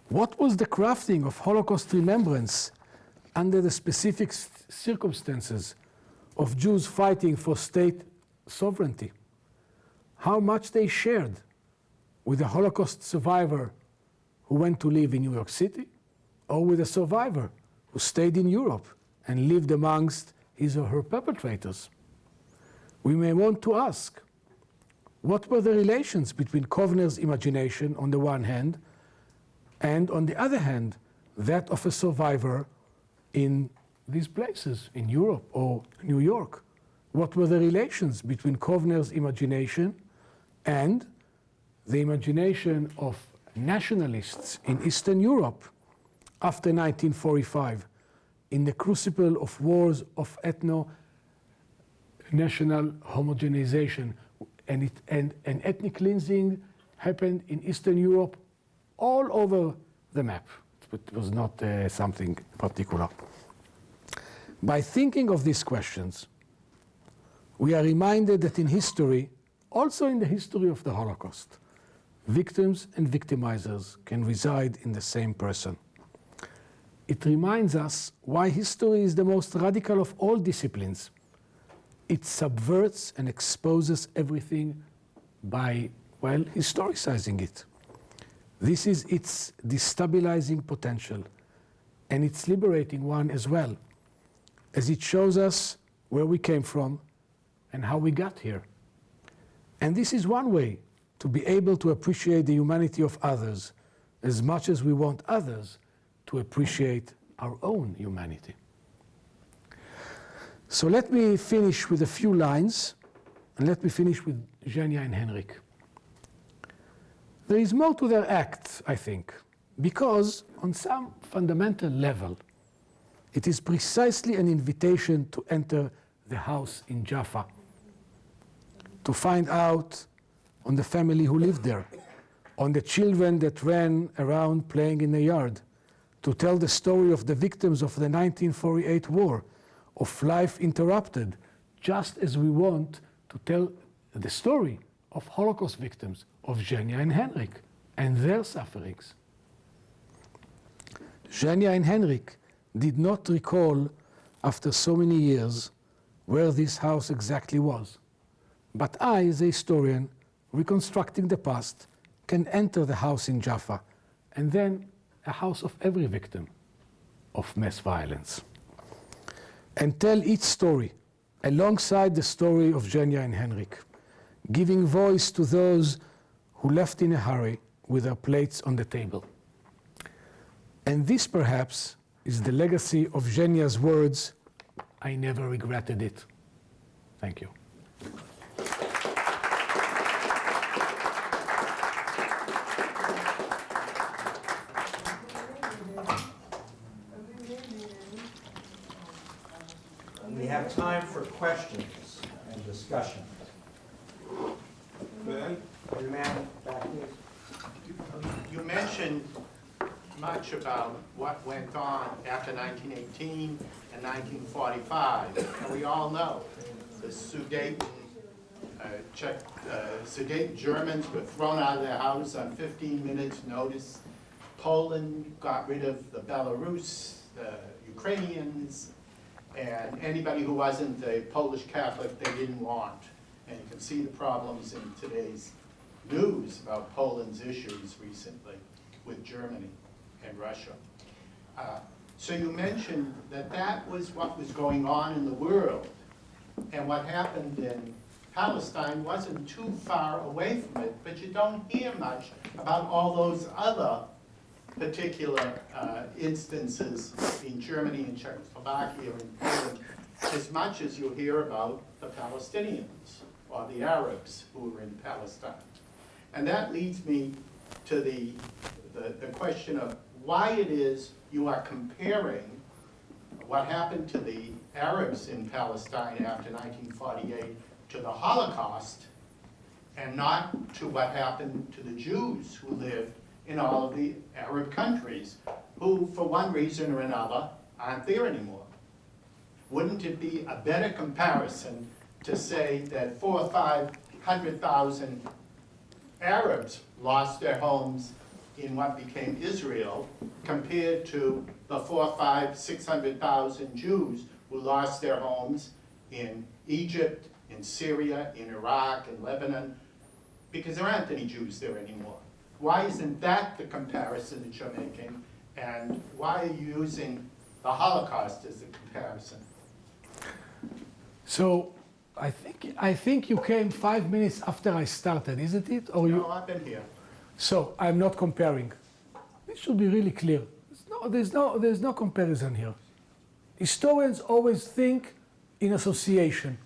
What was the crafting of Holocaust remembrance under the specific circumstances of Jews fighting for state sovereignty? How much they shared with a Holocaust survivor who went to live in New York City, or with a survivor who stayed in Europe and lived amongst his or her perpetrators? We may want to ask, what were the relations between Kovner's imagination on the one hand, and on the other hand, that of a survivor in these places, in Europe or New York? What were the relations between Kovner's imagination and the imagination of nationalists in Eastern Europe after 1945 in the crucible of wars of ethno-national homogenization, and ethnic cleansing happened in Eastern Europe all over the map. It was not something particular. By thinking of these questions, we are reminded that in history, also in the history of the Holocaust, victims and victimizers can reside in the same person. It reminds us why history is the most radical of all disciplines. It subverts and exposes everything by, well, historicizing it. This is its destabilizing potential, and its liberating one as well, as it shows us where we came from and how we got here. And this is one way to be able to appreciate the humanity of others as much as we want others to appreciate our own humanity. So let me finish with a few lines, and let me finish with Genya and Henryk. There is more to their act, I think, because on some fundamental level, it is precisely an invitation to enter the house in Jaffa, to find out on the family who lived there, on the children that ran around playing in the yard, to tell the story of the victims of the 1948 war, of life interrupted, just as we want to tell the story of Holocaust victims, of Genya and Henryk, and their sufferings. Genya and Henryk did not recall, after so many years, where this house exactly was. But I, as a historian, reconstructing the past, can enter the house in Jaffa, and then a house of every victim of mass violence, and tell each story alongside the story of Genya and Henryk, giving voice to those who left in a hurry with their plates on the table. And this, perhaps, is the legacy of Genya's words, "I never regretted it." Thank you. We have time for questions and discussion. Your man back here. You mentioned much about what went on after 1918 and 1945, and we all know the Sudeten Germans were thrown out of their house on 15 minutes' notice. Poland got rid of the Belarus, the Ukrainians, and anybody who wasn't a Polish Catholic they didn't want. And you can see the problems in today's news about Poland's issues recently with Germany and Russia. So you mentioned that that was what was going on in the world, and what happened in Palestine wasn't too far away from it, but you don't hear much about all those other particular instances in Germany and Czechoslovakia and Poland, as much as you hear about the Palestinians or the Arabs who were in Palestine. And that leads me to the question of why it is you are comparing what happened to the Arabs in Palestine after 1948 to the Holocaust, and not to what happened to the Jews who lived in all of the Arab countries, who, for one reason or another, aren't there anymore. Wouldn't it be a better comparison to say that 400,000 or 500,000 Arabs lost their homes in what became Israel, compared to the 400,000, 500,000, 600,000 Jews who lost their homes in Egypt, in Syria, in Iraq, in Lebanon, because there aren't any Jews there anymore. Why isn't that the comparison that you're making, and why are you using the Holocaust as a comparison? So I think you came 5 minutes after I started, isn't it? Or No, I've been here. So I'm not comparing. This should be really clear. There's no comparison here. Historians always think in association,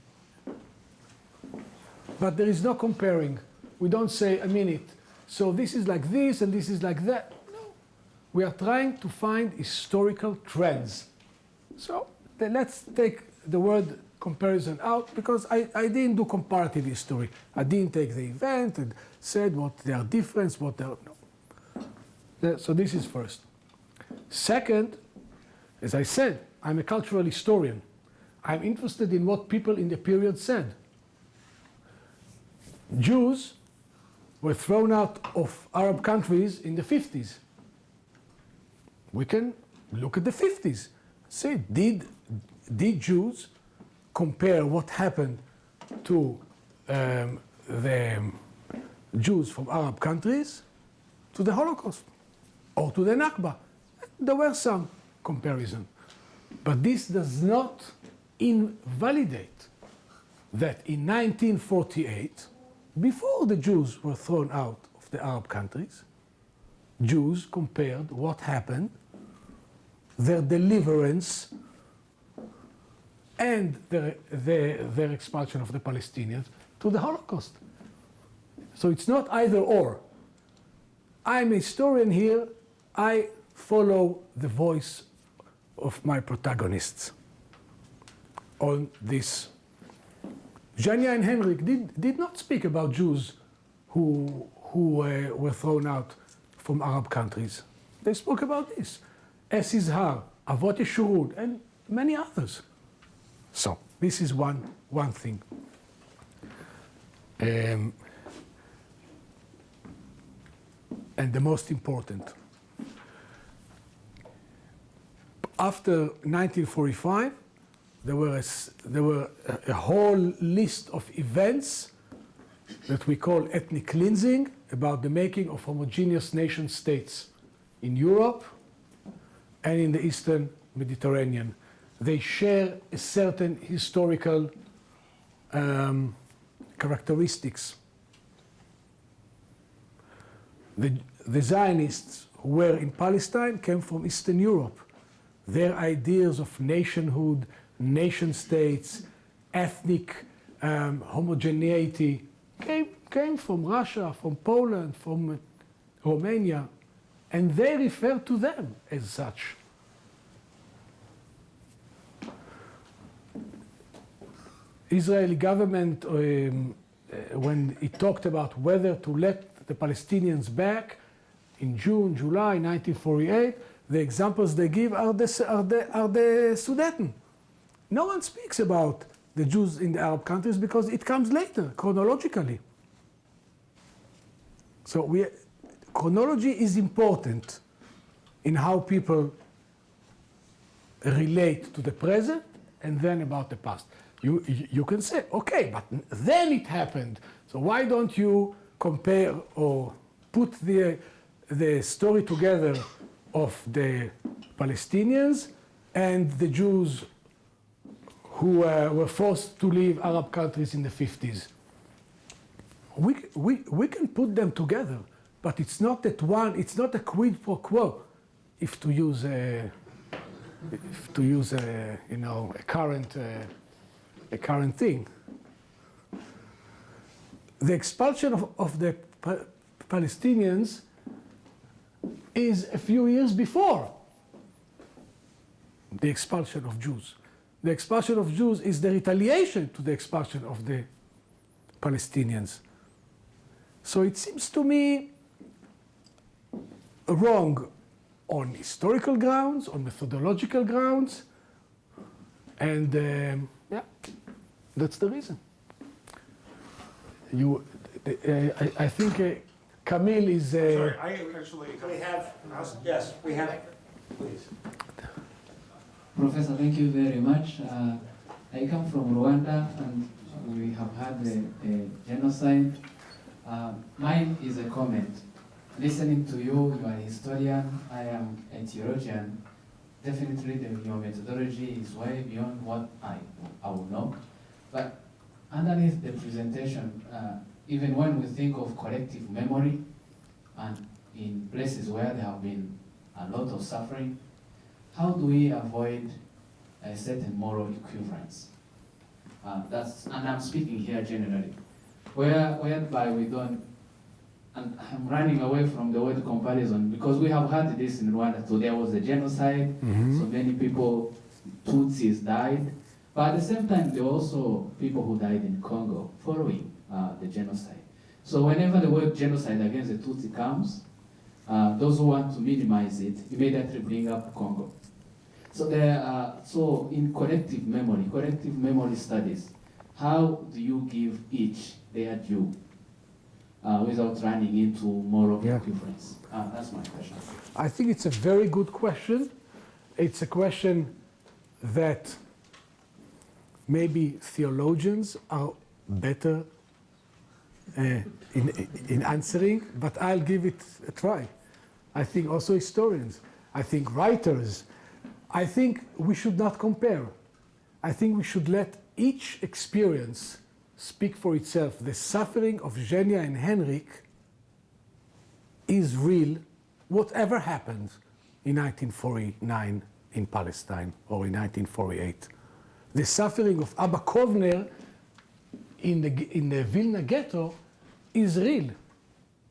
but there is no comparing. We don't say a minute. So this is like this and this is like that. No. we are trying to find historical trends. So let's take the word comparison out, because I didn't do comparative history. I didn't take the event and said what their difference, what their, no. So this is first. Second, as I said, I'm a cultural historian. I'm interested in what people in the period said. Jews were thrown out of Arab countries in the 50s. We can look at the 50s. Say, did Jews compare what happened to the Jews from Arab countries to the Holocaust or to the Nakba? There were some comparison. But this does not invalidate that in 1948, before the Jews were thrown out of the Arab countries, Jews compared what happened, their deliverance, and their expulsion of the Palestinians to the Holocaust. So it's not either or. I'm a historian here. I follow the voice of my protagonists on this. Genya and Henryk did not speak about Jews who were thrown out from Arab countries. They spoke about this. Es Izhar, Avot Yeshurun, and many others. So this is one thing. And the most important. After 1945, there were a whole list of events that we call ethnic cleansing, about the making of homogeneous nation states in Europe and in the Eastern Mediterranean. They share a certain historical characteristics. The Zionists who were in Palestine came from Eastern Europe. Their ideas of nationhood, nation states, ethnic homogeneity came from Russia, from Poland, from Romania, and they refer to them as such. Israeli government, when it talked about whether to let the Palestinians back in June, July 1948, the examples they give are the Sudeten. No one speaks about the Jews in the Arab countries because it comes later, chronologically. So chronology is important in how people relate to the present and then about the past. You can say, okay, but then it happened. So why don't you compare or put the story together of the Palestinians and the Jews who were forced to leave Arab countries in the 50s? We can put them together, but it's not a quid pro quo, if to use a current thing. The expulsion of the Palestinians is a few years before the expulsion of Jews. The expulsion of Jews is the retaliation to the expulsion of the Palestinians. So it seems to me wrong on historical grounds, on methodological grounds, and yeah, that's the reason. I think Camille is... Sorry, I actually... We have... Yes, we have... Please. Professor, thank you very much. I come from Rwanda, and we have had a genocide. Mine is a comment. Listening to you, you are a historian, I am a theologian. Definitely your methodology is way beyond what I would know. But underneath the presentation, even when we think of collective memory, and in places where there have been a lot of suffering, how do we avoid a certain moral equivalence? And I'm speaking here generally, whereby we don't and I'm running away from the word comparison because we have had this in Rwanda. So there was a genocide, so many people, Tutsis died. But at the same time, there were also people who died in Congo following the genocide. So whenever the word genocide against the Tutsi comes, those who want to minimize it immediately bring up Congo. So so in collective memory studies, how do you give each their due without running into moral difference? That's my question. I think it's a very good question. It's a question that maybe theologians are better in answering, but I'll give it a try. I think also historians, I think writers, I think we should not compare. I think we should let each experience speak for itself. The suffering of Genya and Henryk is real, whatever happened in 1949 in Palestine or in 1948. The suffering of Abba Kovner in the Vilna ghetto is real,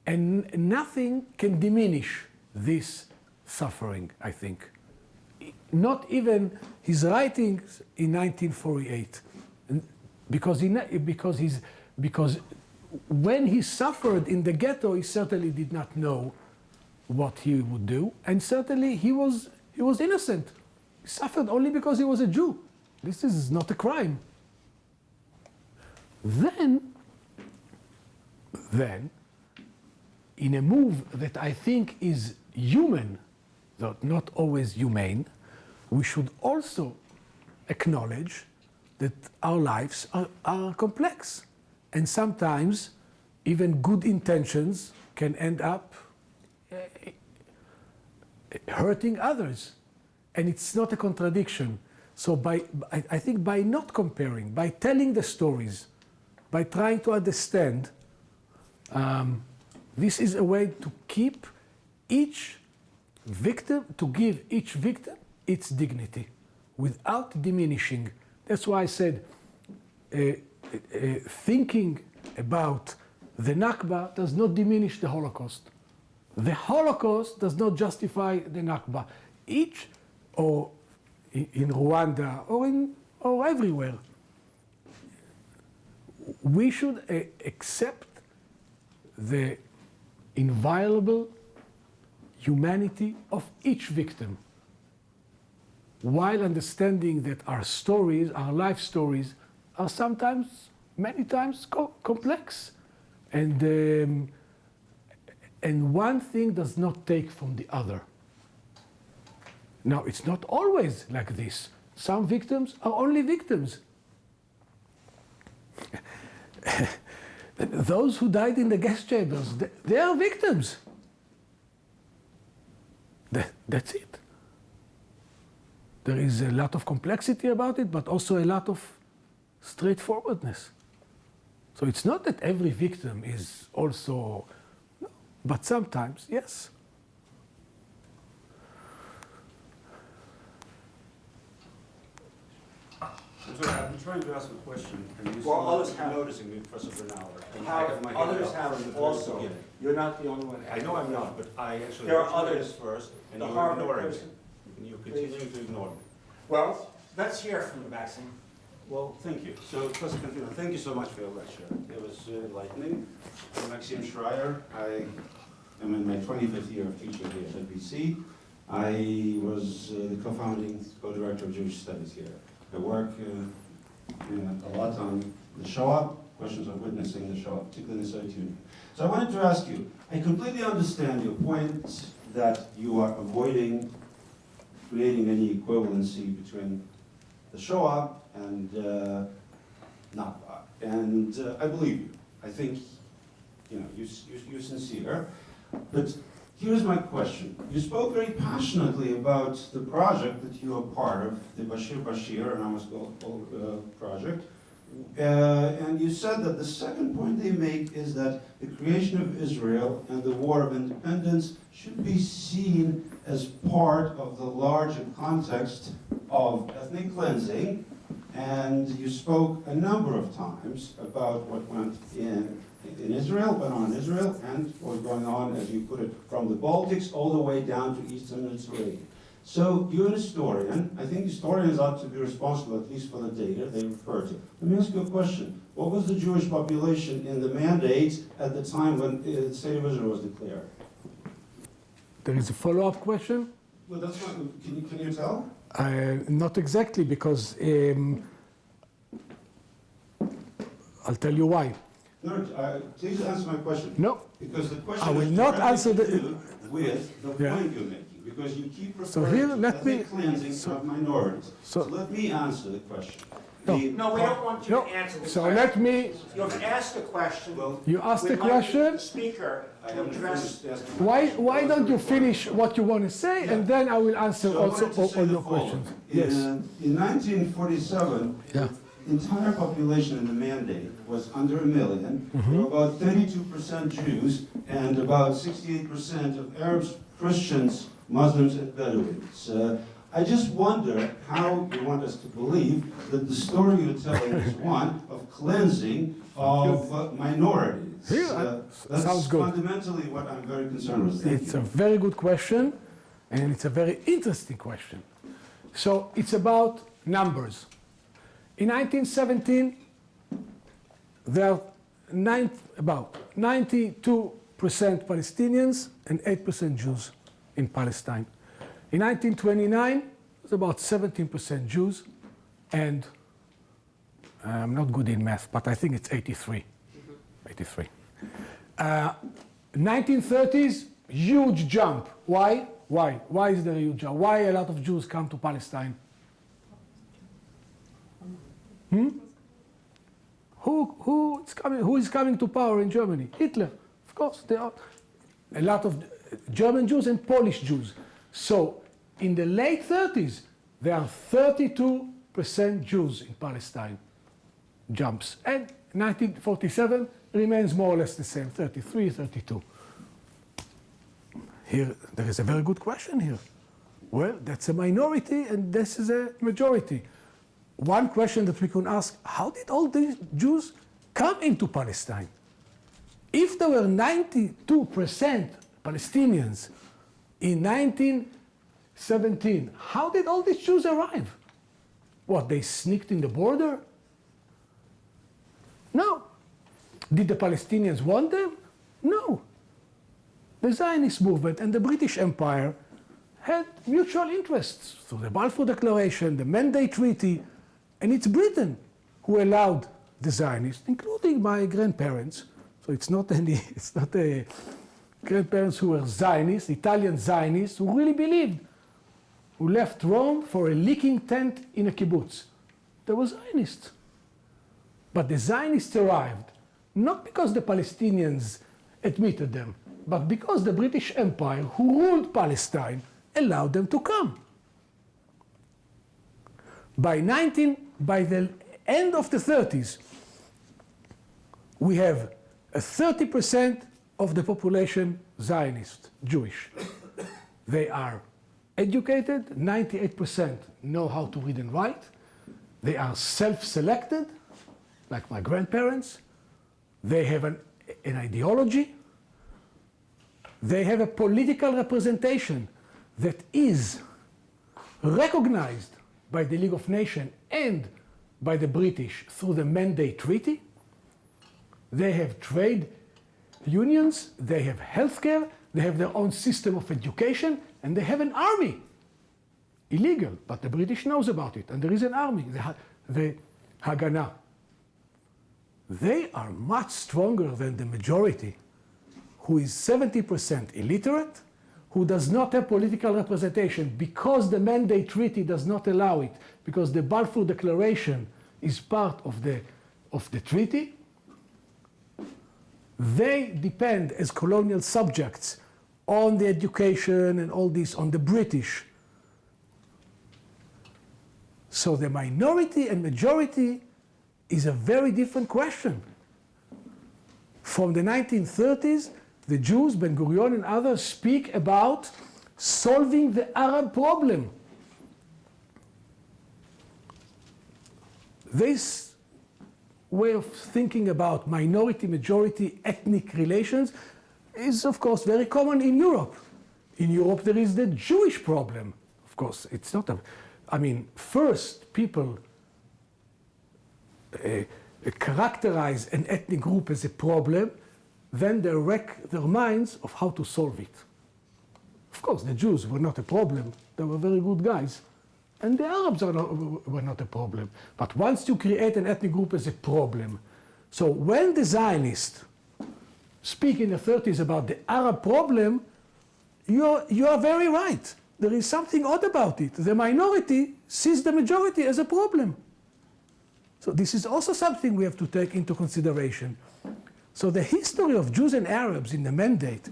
and nothing can diminish this suffering, I think. Not even his writings in 1948, because when he suffered in the ghetto, he certainly did not know what he would do, and certainly he was innocent. He suffered only because he was a Jew. This is not a crime. Then, in a move that I think is human, though not always humane, we should also acknowledge that our lives are complex. And sometimes even good intentions can end up hurting others. And it's not a contradiction. So I think by not comparing, by telling the stories, by trying to understand, this is a way to keep each victim, to give each victim its dignity without diminishing. That's why I said thinking about the Nakba does not diminish the Holocaust. The Holocaust does not justify the Nakba. Each, or in Rwanda, or everywhere, we should accept the inviolable humanity of each victim, while understanding that our stories, our life stories, are sometimes, many times, complex. And one thing does not take from the other. Now, it's not always like this. Some victims are only victims. Those who died in the gas chambers, they are victims. That's it. There is a lot of complexity about it, but also a lot of straightforwardness. So it's not that every victim is also, no, but sometimes, yes. I'm sorry, I've been trying to ask a question, and you Well, others have- noticing me, Professor Bernauer. And I have my hand Others up have from the very also. beginning. You're not the only one. I know I'm not, but I actually. There are raised my hand others. first, and The you're Harvard ignoring me. person. And you continue to ignore me. Well, let's hear from the vaccine. Well, thank you. So, Professor Confino, thank you so much for your lecture. It was enlightening. I'm Maxime Schreier. I am in my 25th year of teaching here at BC. I was the co-director of Jewish Studies here. I work a lot on the Shoah, questions of witnessing the Shoah, particularly in the Soviet Union. So I wanted to ask you, I completely understand your point that you are avoiding creating any equivalency between the Shoah and Nakba. And I believe you. I think, you're sincere. But here's my question. You spoke very passionately about the project that you are part of, the Bashir and Amos Gold project. And you said that the second point they make is that the creation of Israel and the War of Independence should be seen as part of the larger context of ethnic cleansing. And you spoke a number of times about what went in in Israel, went on in Israel, and was going on, as you put it, from the Baltics all the way down to Eastern Mediterranean. So you're an historian. I think historians ought to be responsible, at least for the data they refer to. Let me ask you a question. What was the Jewish population in the mandate at the time when the State of Israel was declared? There is a follow-up question? Well, that's not, can you tell? Not exactly, because I'll tell you why. No, please answer my question. No. Because the question I will is not directly answer to the- do with the Yeah. point you're making. Because you keep So referring here, to let me- ethnic cleansing of minorities. so- So let me answer the question. No. No, we don't want you No. to answer the So question. let me, You've asked a question. Well, you asked the We'd like question. the speaker I to haven't address. finished asking my Why question. don't you finish what you want to say, and then I will answer So I also wanted to say all the your following. questions. Yes. In 1947, Yeah. the entire population in the mandate was under 1 million. Mm-hmm. There were about 32% Jews and about 68% of Arabs, Christians, Muslims, and Bedouins. I just wonder how you want us to believe that the story you're telling is one of cleansing of minorities. Yeah, That's sounds good. fundamentally what I'm very concerned with. Thank It's you. a very good question, and it's a very interesting question. So it's about numbers. In 1917, there are about 92% Palestinians and 8% Jews in Palestine. In 1929, it was about 17% Jews, and I'm not good in math, but I think it's 83. 83. 1930s, huge jump. Why? Why? Why is there a huge jump? Why a lot of Jews come to Palestine? Who is coming to power in Germany? Hitler. Of course, there are a lot of German Jews and Polish Jews. So in the late 30s, there are 32% Jews in Palestine. Jumps. And 1947 remains more or less the same, 33, 32. Here, there is a very good question here. Well, that's a minority and this is a majority. One question that we can ask, how did all these Jews come into Palestine? If there were 92% Palestinians in 1917, how did all these Jews arrive? What, they sneaked in the border? No. Did the Palestinians want them? No. The Zionist movement and the British Empire had mutual interests through the Balfour Declaration, the Mandate Treaty, and it's Britain who allowed the Zionists, including my grandparents. So it's not a grandparents who were Zionists, Italian Zionists, who really believed, who left Rome for a leaking tent in a kibbutz. They were Zionists. But the Zionists arrived, not because the Palestinians admitted them, but because the British Empire, who ruled Palestine, allowed them to come. By the end of the 30s, we have a 30% of the population Zionist, Jewish. They are educated, 98% know how to read and write. They are self-selected, like my grandparents. They have an ideology. They have a political representation that is recognized by the League of Nations and by the British through the Mandate Treaty. They have trade unions, they have healthcare, they have their own system of education, and they have an army. Illegal, but the British knows about it, and there is an army, the Haganah. They are much stronger than the majority, who is 70% illiterate, who does not have political representation because the Mandate Treaty does not allow it, because the Balfour Declaration is part of the treaty. They depend as colonial subjects on the education and all this, on the British. So the minority and majority is a very different question. From the 1930s, the Jews, Ben Gurion and others, speak about solving the Arab problem. way of thinking about minority-majority ethnic relations is, of course, very common in Europe. In Europe, there is the Jewish problem. Of course, it's not first people characterize an ethnic group as a problem, then they wreck their minds of how to solve it. Of course, the Jews were not a problem. They were very good guys. And the Arabs were not a problem. But once you create an ethnic group as a problem, so when the Zionists speak in the 30s about the Arab problem, you are very right. There is something odd about it. The minority sees the majority as a problem. So this is also something we have to take into consideration. So the history of Jews and Arabs in the Mandate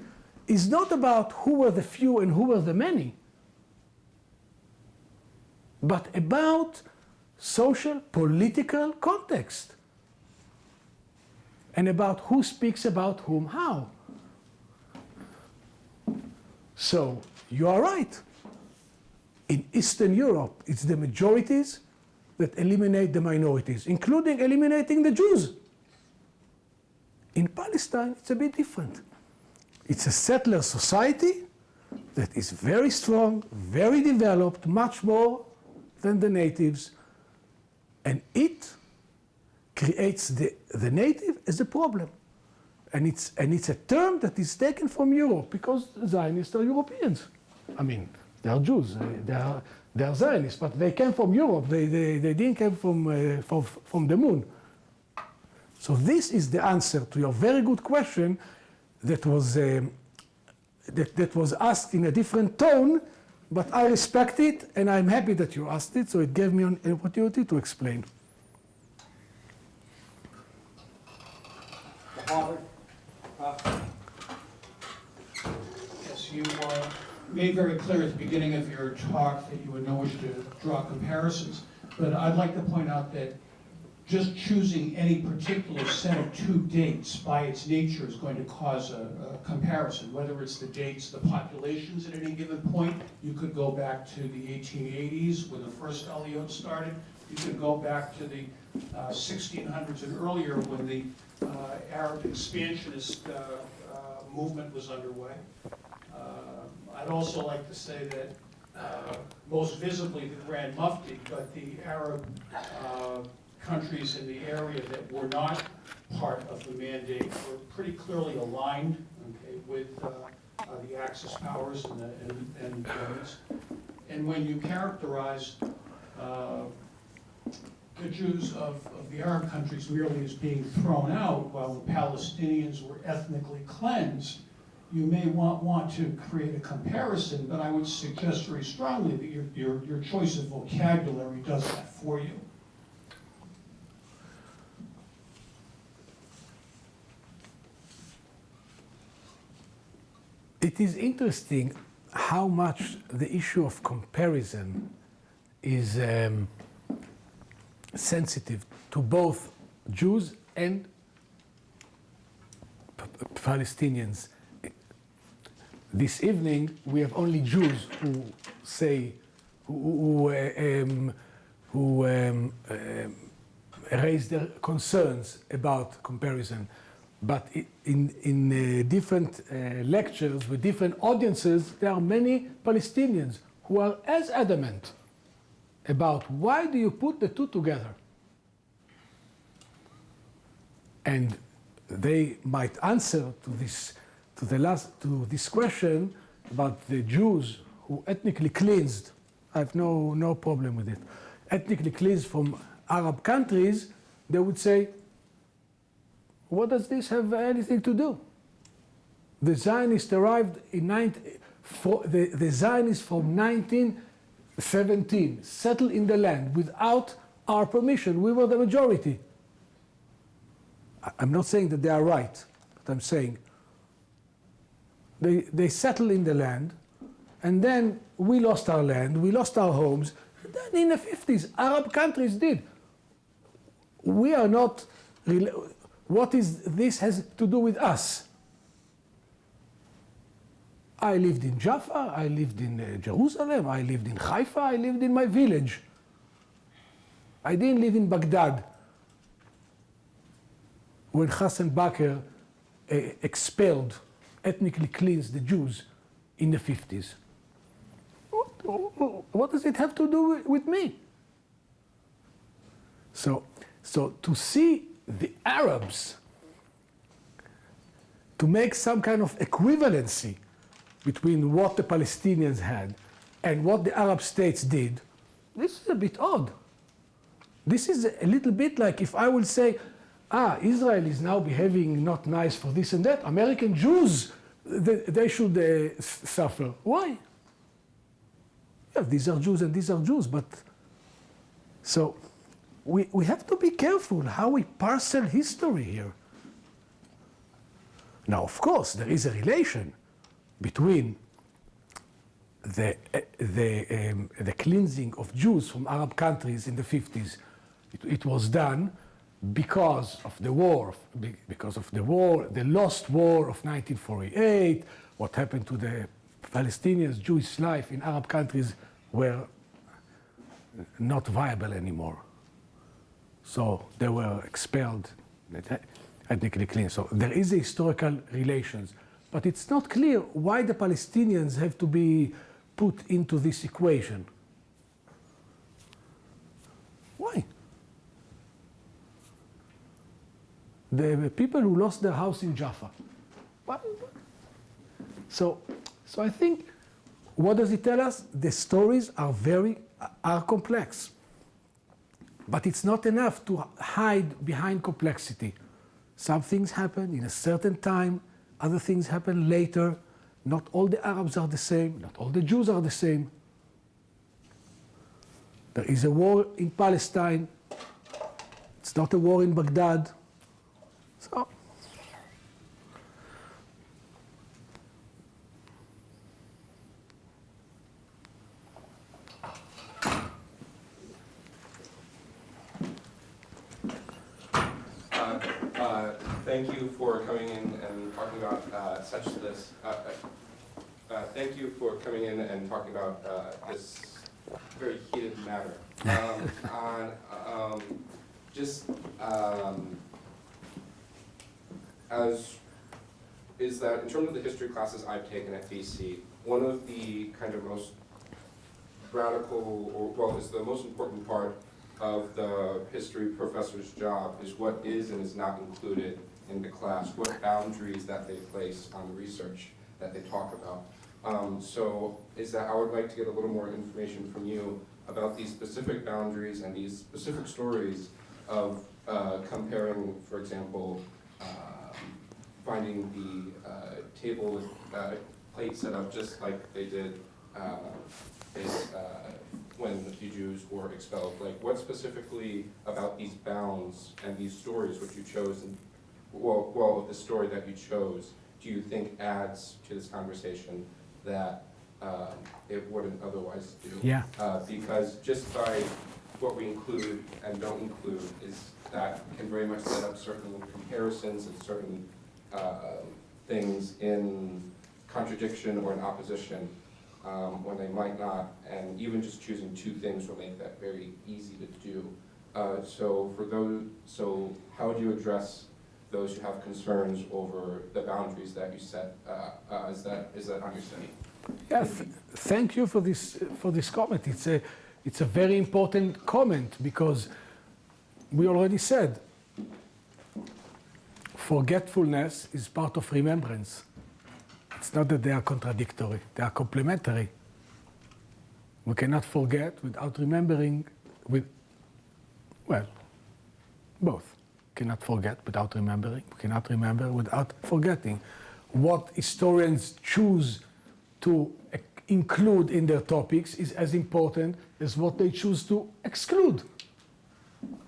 is not about who were the few and who were the many, but about social, political context, and about who speaks about whom how. So you are right. In Eastern Europe, it's the majorities that eliminate the minorities, including eliminating the Jews. In Palestine, it's a bit different. It's a settler society that is very strong, very developed, much more than the natives, and it creates the native as a problem. And it's a term that is taken from Europe because Zionists are Europeans. I mean, they are Jews, they are Zionists, but they came from Europe. They didn't come from the moon. So this is the answer to your very good question that was asked in a different tone, but I respect it, and I'm happy that you asked it, so it gave me an opportunity to explain. Harvard, Prof. Yes, you made very clear at the beginning of your talk that you would no wish to draw comparisons, but I'd like to point out that just choosing any particular set of two dates by its nature is going to cause a comparison, whether it's the dates, the populations at any given point. You could go back to the 1880s when the first Aliyot started. You could go back to the 1600s and earlier when the Arab expansionist movement was underway. I'd also like to say that most visibly the Grand Mufti, but the Arab countries in the area that were not part of the mandate were pretty clearly aligned, okay, with the Axis powers and Germans. And when you characterize the Jews of the Arab countries merely as being thrown out while the Palestinians were ethnically cleansed, you may want to create a comparison, but I would suggest very strongly that your choice of vocabulary does that for you. It is interesting how much the issue of comparison is sensitive to both Jews and Palestinians. This evening, we have only Jews who say, who raise their concerns about comparison. But in different lectures with different audiences, there are many Palestinians who are as adamant about why do you put the two together? And they might answer to this question about the Jews who ethnically cleansed. I have no problem with it. Ethnically cleansed from Arab countries, they would say, what does this have anything to do? The Zionists arrived in the Zionists from 1917 settled in the land without our permission. We were the majority. I'm not saying that they are right, but I'm saying they settled in the land, and then we lost our land, we lost our homes. And then in the 50s, Arab countries did. We are not. What is this has to do with us? I lived in Jaffa, I lived in Jerusalem, I lived in Haifa, I lived in my village. I didn't live in Baghdad. when Hassan Bakr expelled, ethnically cleansed the Jews in the 50s. What does it have to do with me? So to see the Arabs, to make some kind of equivalency between what the Palestinians had and what the Arab states did, this is a bit odd. This is a little bit like if I will say, Israel is now behaving not nice for this and that, American Jews, they should suffer. Why? Yeah, these are Jews and these are Jews, but so we have to be careful how we parcel history here. Now, of course, there is a relation between the cleansing of Jews from Arab countries in the 50s. It was done because of the war, the lost war of 1948, what happened to the Palestinians, Jewish life in Arab countries were not viable anymore. So they were expelled, ethnically cleansed. So there is a historical relations, but it's not clear why the Palestinians have to be put into this equation. Why? The people who lost their house in Jaffa. Why? So I think, what does it tell us? The stories are complex. But it's not enough to hide behind complexity. Some things happen in a certain time, other things happen later. Not all the Arabs are the same, not all the Jews are the same. There is a war in Palestine. It's not a war in Baghdad. So, thank you for coming in and talking about this. Thank you for coming in and talking about this very heated matter. Is that in terms of the history classes I've taken at BC, one of the kind of most radical, is the most important part of the history professor's job is what is and is not included in the class, what boundaries that they place on the research that they talk about. So I would like to get a little more information from you about these specific boundaries and these specific stories of comparing, for example, finding the table with plate set up just like they did when the Jews were expelled. Like, what specifically about these bounds and these stories which you chose, the story that you chose, do you think adds to this conversation that it wouldn't otherwise do? Yeah. Because just by what we include and don't include is that can very much set up certain comparisons and certain things in contradiction or in opposition when they might not, and even just choosing two things will make that very easy to do. So how do you address those who have concerns over the boundaries that you set? Is that understanding? Yes, thank you for this comment. It's a very important comment because we already said forgetfulness is part of remembrance. It's not that they are contradictory, they are complementary. We cannot forget without remembering, both. Cannot forget without remembering, we cannot remember without forgetting. What historians choose to include in their topics is as important as what they choose to exclude.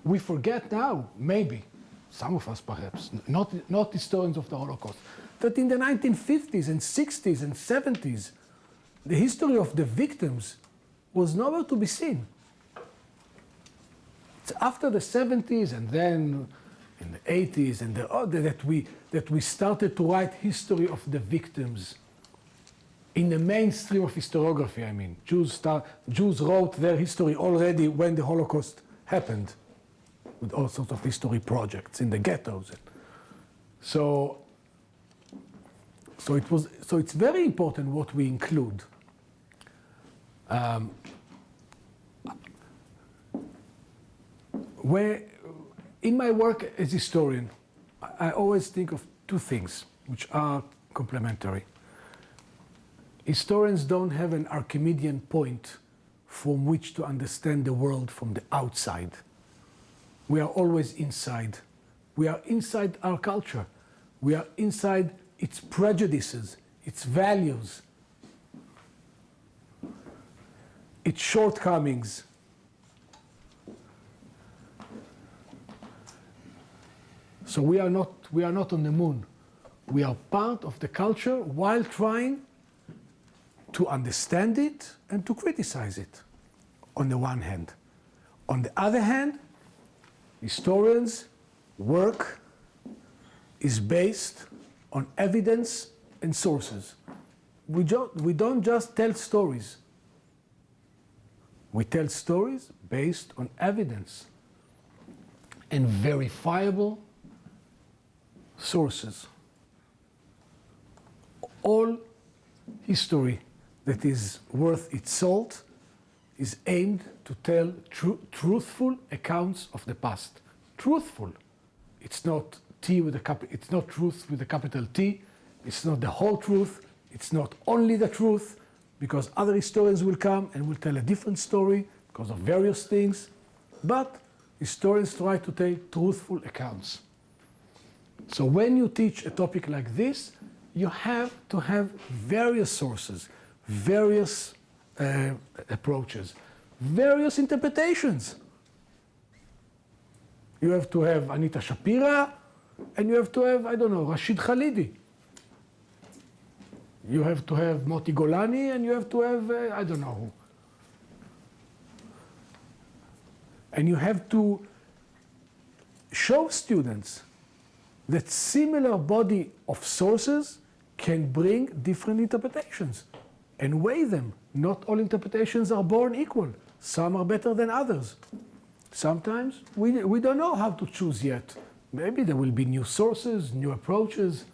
We forget now, maybe, some of us perhaps, not historians of the Holocaust, that in the 1950s and 60s and 70s, the history of the victims was nowhere to be seen. It's after the 70s and then in the 80s and that we started to write history of the victims in the mainstream of historiography. I mean, Jews wrote their history already when the Holocaust happened, with all sorts of history projects in the ghettos. So it's very important what we include. Where in my work as historian, I always think of two things which are complementary. Historians don't have an Archimedean point from which to understand the world from the outside. We are always inside. We are inside our culture. We are inside its prejudices, its values, its shortcomings. So we are not on the moon. We are part of the culture while trying to understand it and to criticize it, on the one hand. On the other hand, historians' work is based on evidence and sources. We don't just tell stories. We tell stories based on evidence and verifiable sources. All history that is worth its salt is aimed to tell truthful accounts of the past. Truthful. It's not it's not truth with a capital T. It's not the whole truth. It's not only the truth, because other historians will come and will tell a different story because of various things. But historians try to tell truthful accounts. So when you teach a topic like this, you have to have various sources, various approaches, various interpretations. You have to have Anita Shapira, and you have to have, I don't know, Rashid Khalidi. You have to have Moti Golani, and you have to have, I don't know who. And you have to show students that similar body of sources can bring different interpretations and weigh them. Not all interpretations are born equal. Some are better than others. Sometimes we don't know how to choose yet. Maybe there will be new sources, new approaches.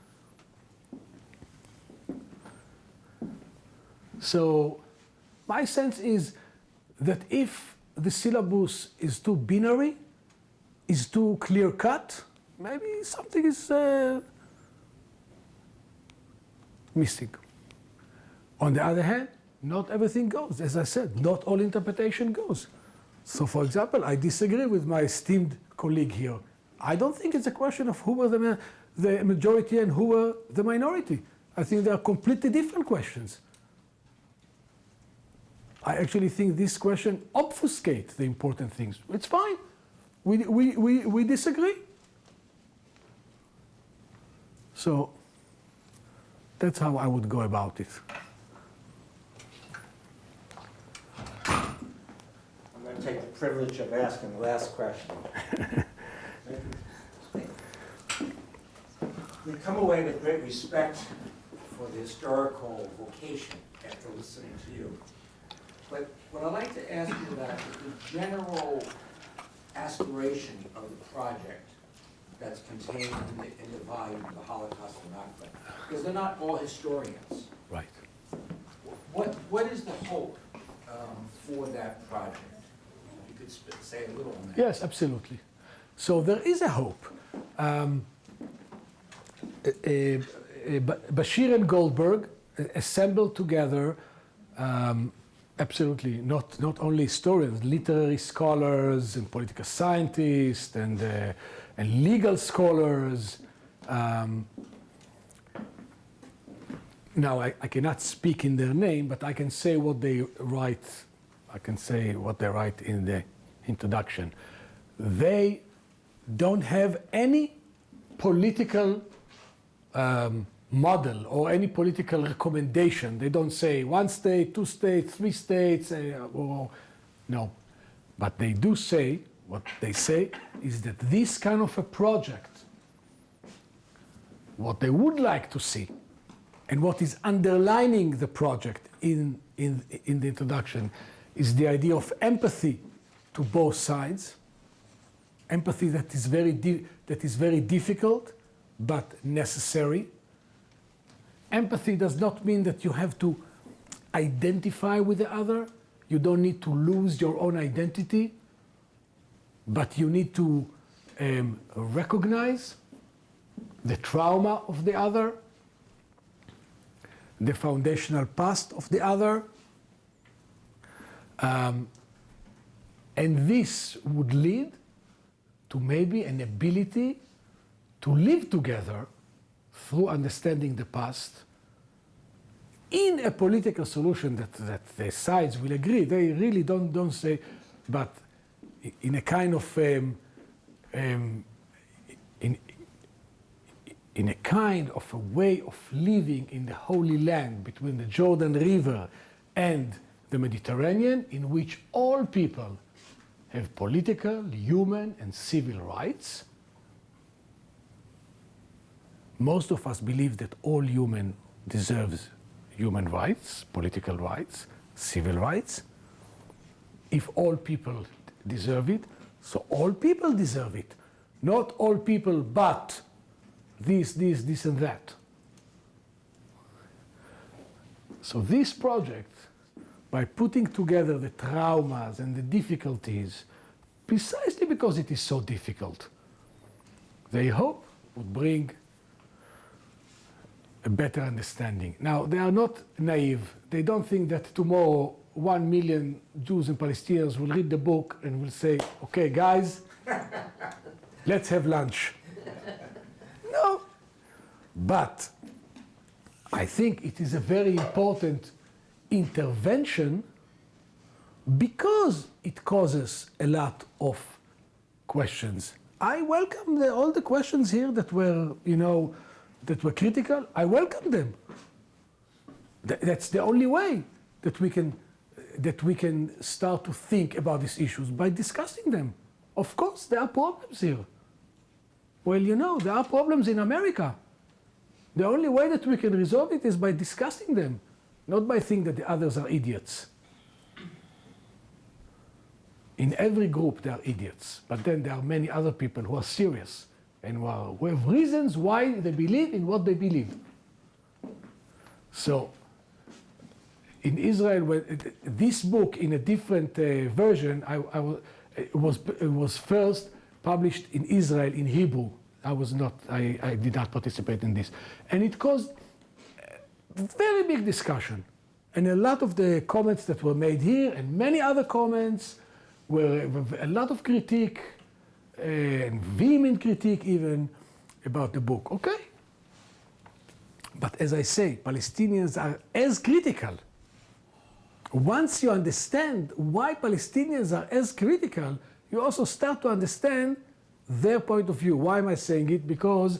So my sense is that if the syllabus is too binary, is too clear-cut, maybe something is missing. On the other hand, not everything goes. As I said, not all interpretation goes. So for example, I disagree with my esteemed colleague here. I don't think it's a question of who were the majority and who were the minority. I think they are completely different questions. I actually think this question obfuscates the important things. It's fine. We disagree. So that's how I would go about it. I'm going to take the privilege of asking the last question. We come away with great respect for the historical vocation after listening to you. But what I'd like to ask you about is the general aspiration of the project that's contained in the volume, The Holocaust and Nakba. Because they're not all historians. Right. What is the hope for that project? If you could say a little on that. Yes, absolutely. So there is a hope. Bashir and Goldberg assembled together absolutely not only historians, literary scholars and political scientists and legal scholars. Now I cannot speak in their name, but I can say what they write. I can say what they write in the introduction. They don't have any political model or any political recommendation. They don't say 1 state, 2 states, 3 states, or no. But they do say, what they say is that this kind of a project, what they would like to see, and what is underlining the project in the introduction, is the idea of empathy to both sides, empathy that is very difficult, but necessary. Empathy does not mean that you have to identify with the other. You don't need to lose your own identity, but you need to recognize the trauma of the other, the foundational past of the other. And this would lead to maybe an ability to live together through understanding the past in a political solution that the sides will agree. They really don't say, but in a kind of in a kind of a way of living in the Holy Land between the Jordan River and the Mediterranean, in which all people have political, human, and civil rights. Most of us believe that all human deserves human rights, political rights, civil rights. If all people deserve it, so all people deserve it. Not all people, but this, and that. So this project, by putting together the traumas and the difficulties, precisely because it is so difficult, they hope would bring a better understanding. Now, they are not naive. They don't think that tomorrow 1 million Jews and Palestinians will read the book and will say, okay, guys, let's have lunch. No. But I think it is a very important intervention because it causes a lot of questions. I welcome all the questions here that were, that were critical. I welcome them. That's the only way that we can start to think about these issues, by discussing them. Of course, there are problems here. Well, there are problems in America. The only way that we can resolve it is by discussing them, not by thinking that the others are idiots. In every group, there are idiots, but then there are many other people who are serious and who have reasons why they believe in what they believe. So, in Israel, this book in a different version, it was first published in Israel in Hebrew. I did not participate in this. And it caused a very big discussion. And a lot of the comments that were made here, and many other comments, were a lot of critique, and vehement critique even, about the book. Okay. But as I say, Palestinians are as critical. Once you understand why Palestinians are as critical, you also start to understand their point of view. Why am I saying it? Because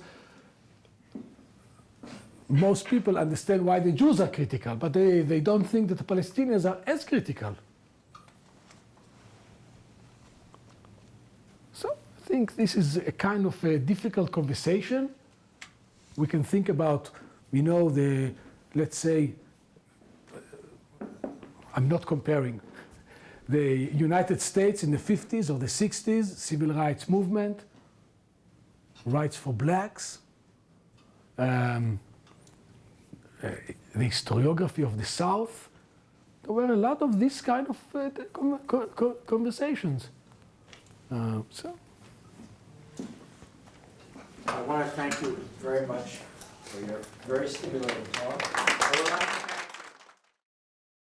most people understand why the Jews are critical, but they don't think that the Palestinians are as critical. So I think this is a kind of a difficult conversation. We can think about, let's say, I'm not comparing, the United States in the 50s or the 60s, civil rights movement, rights for blacks, the historiography of the South. There were a lot of this kind of conversations. I want to thank you very much for your very stimulating talk.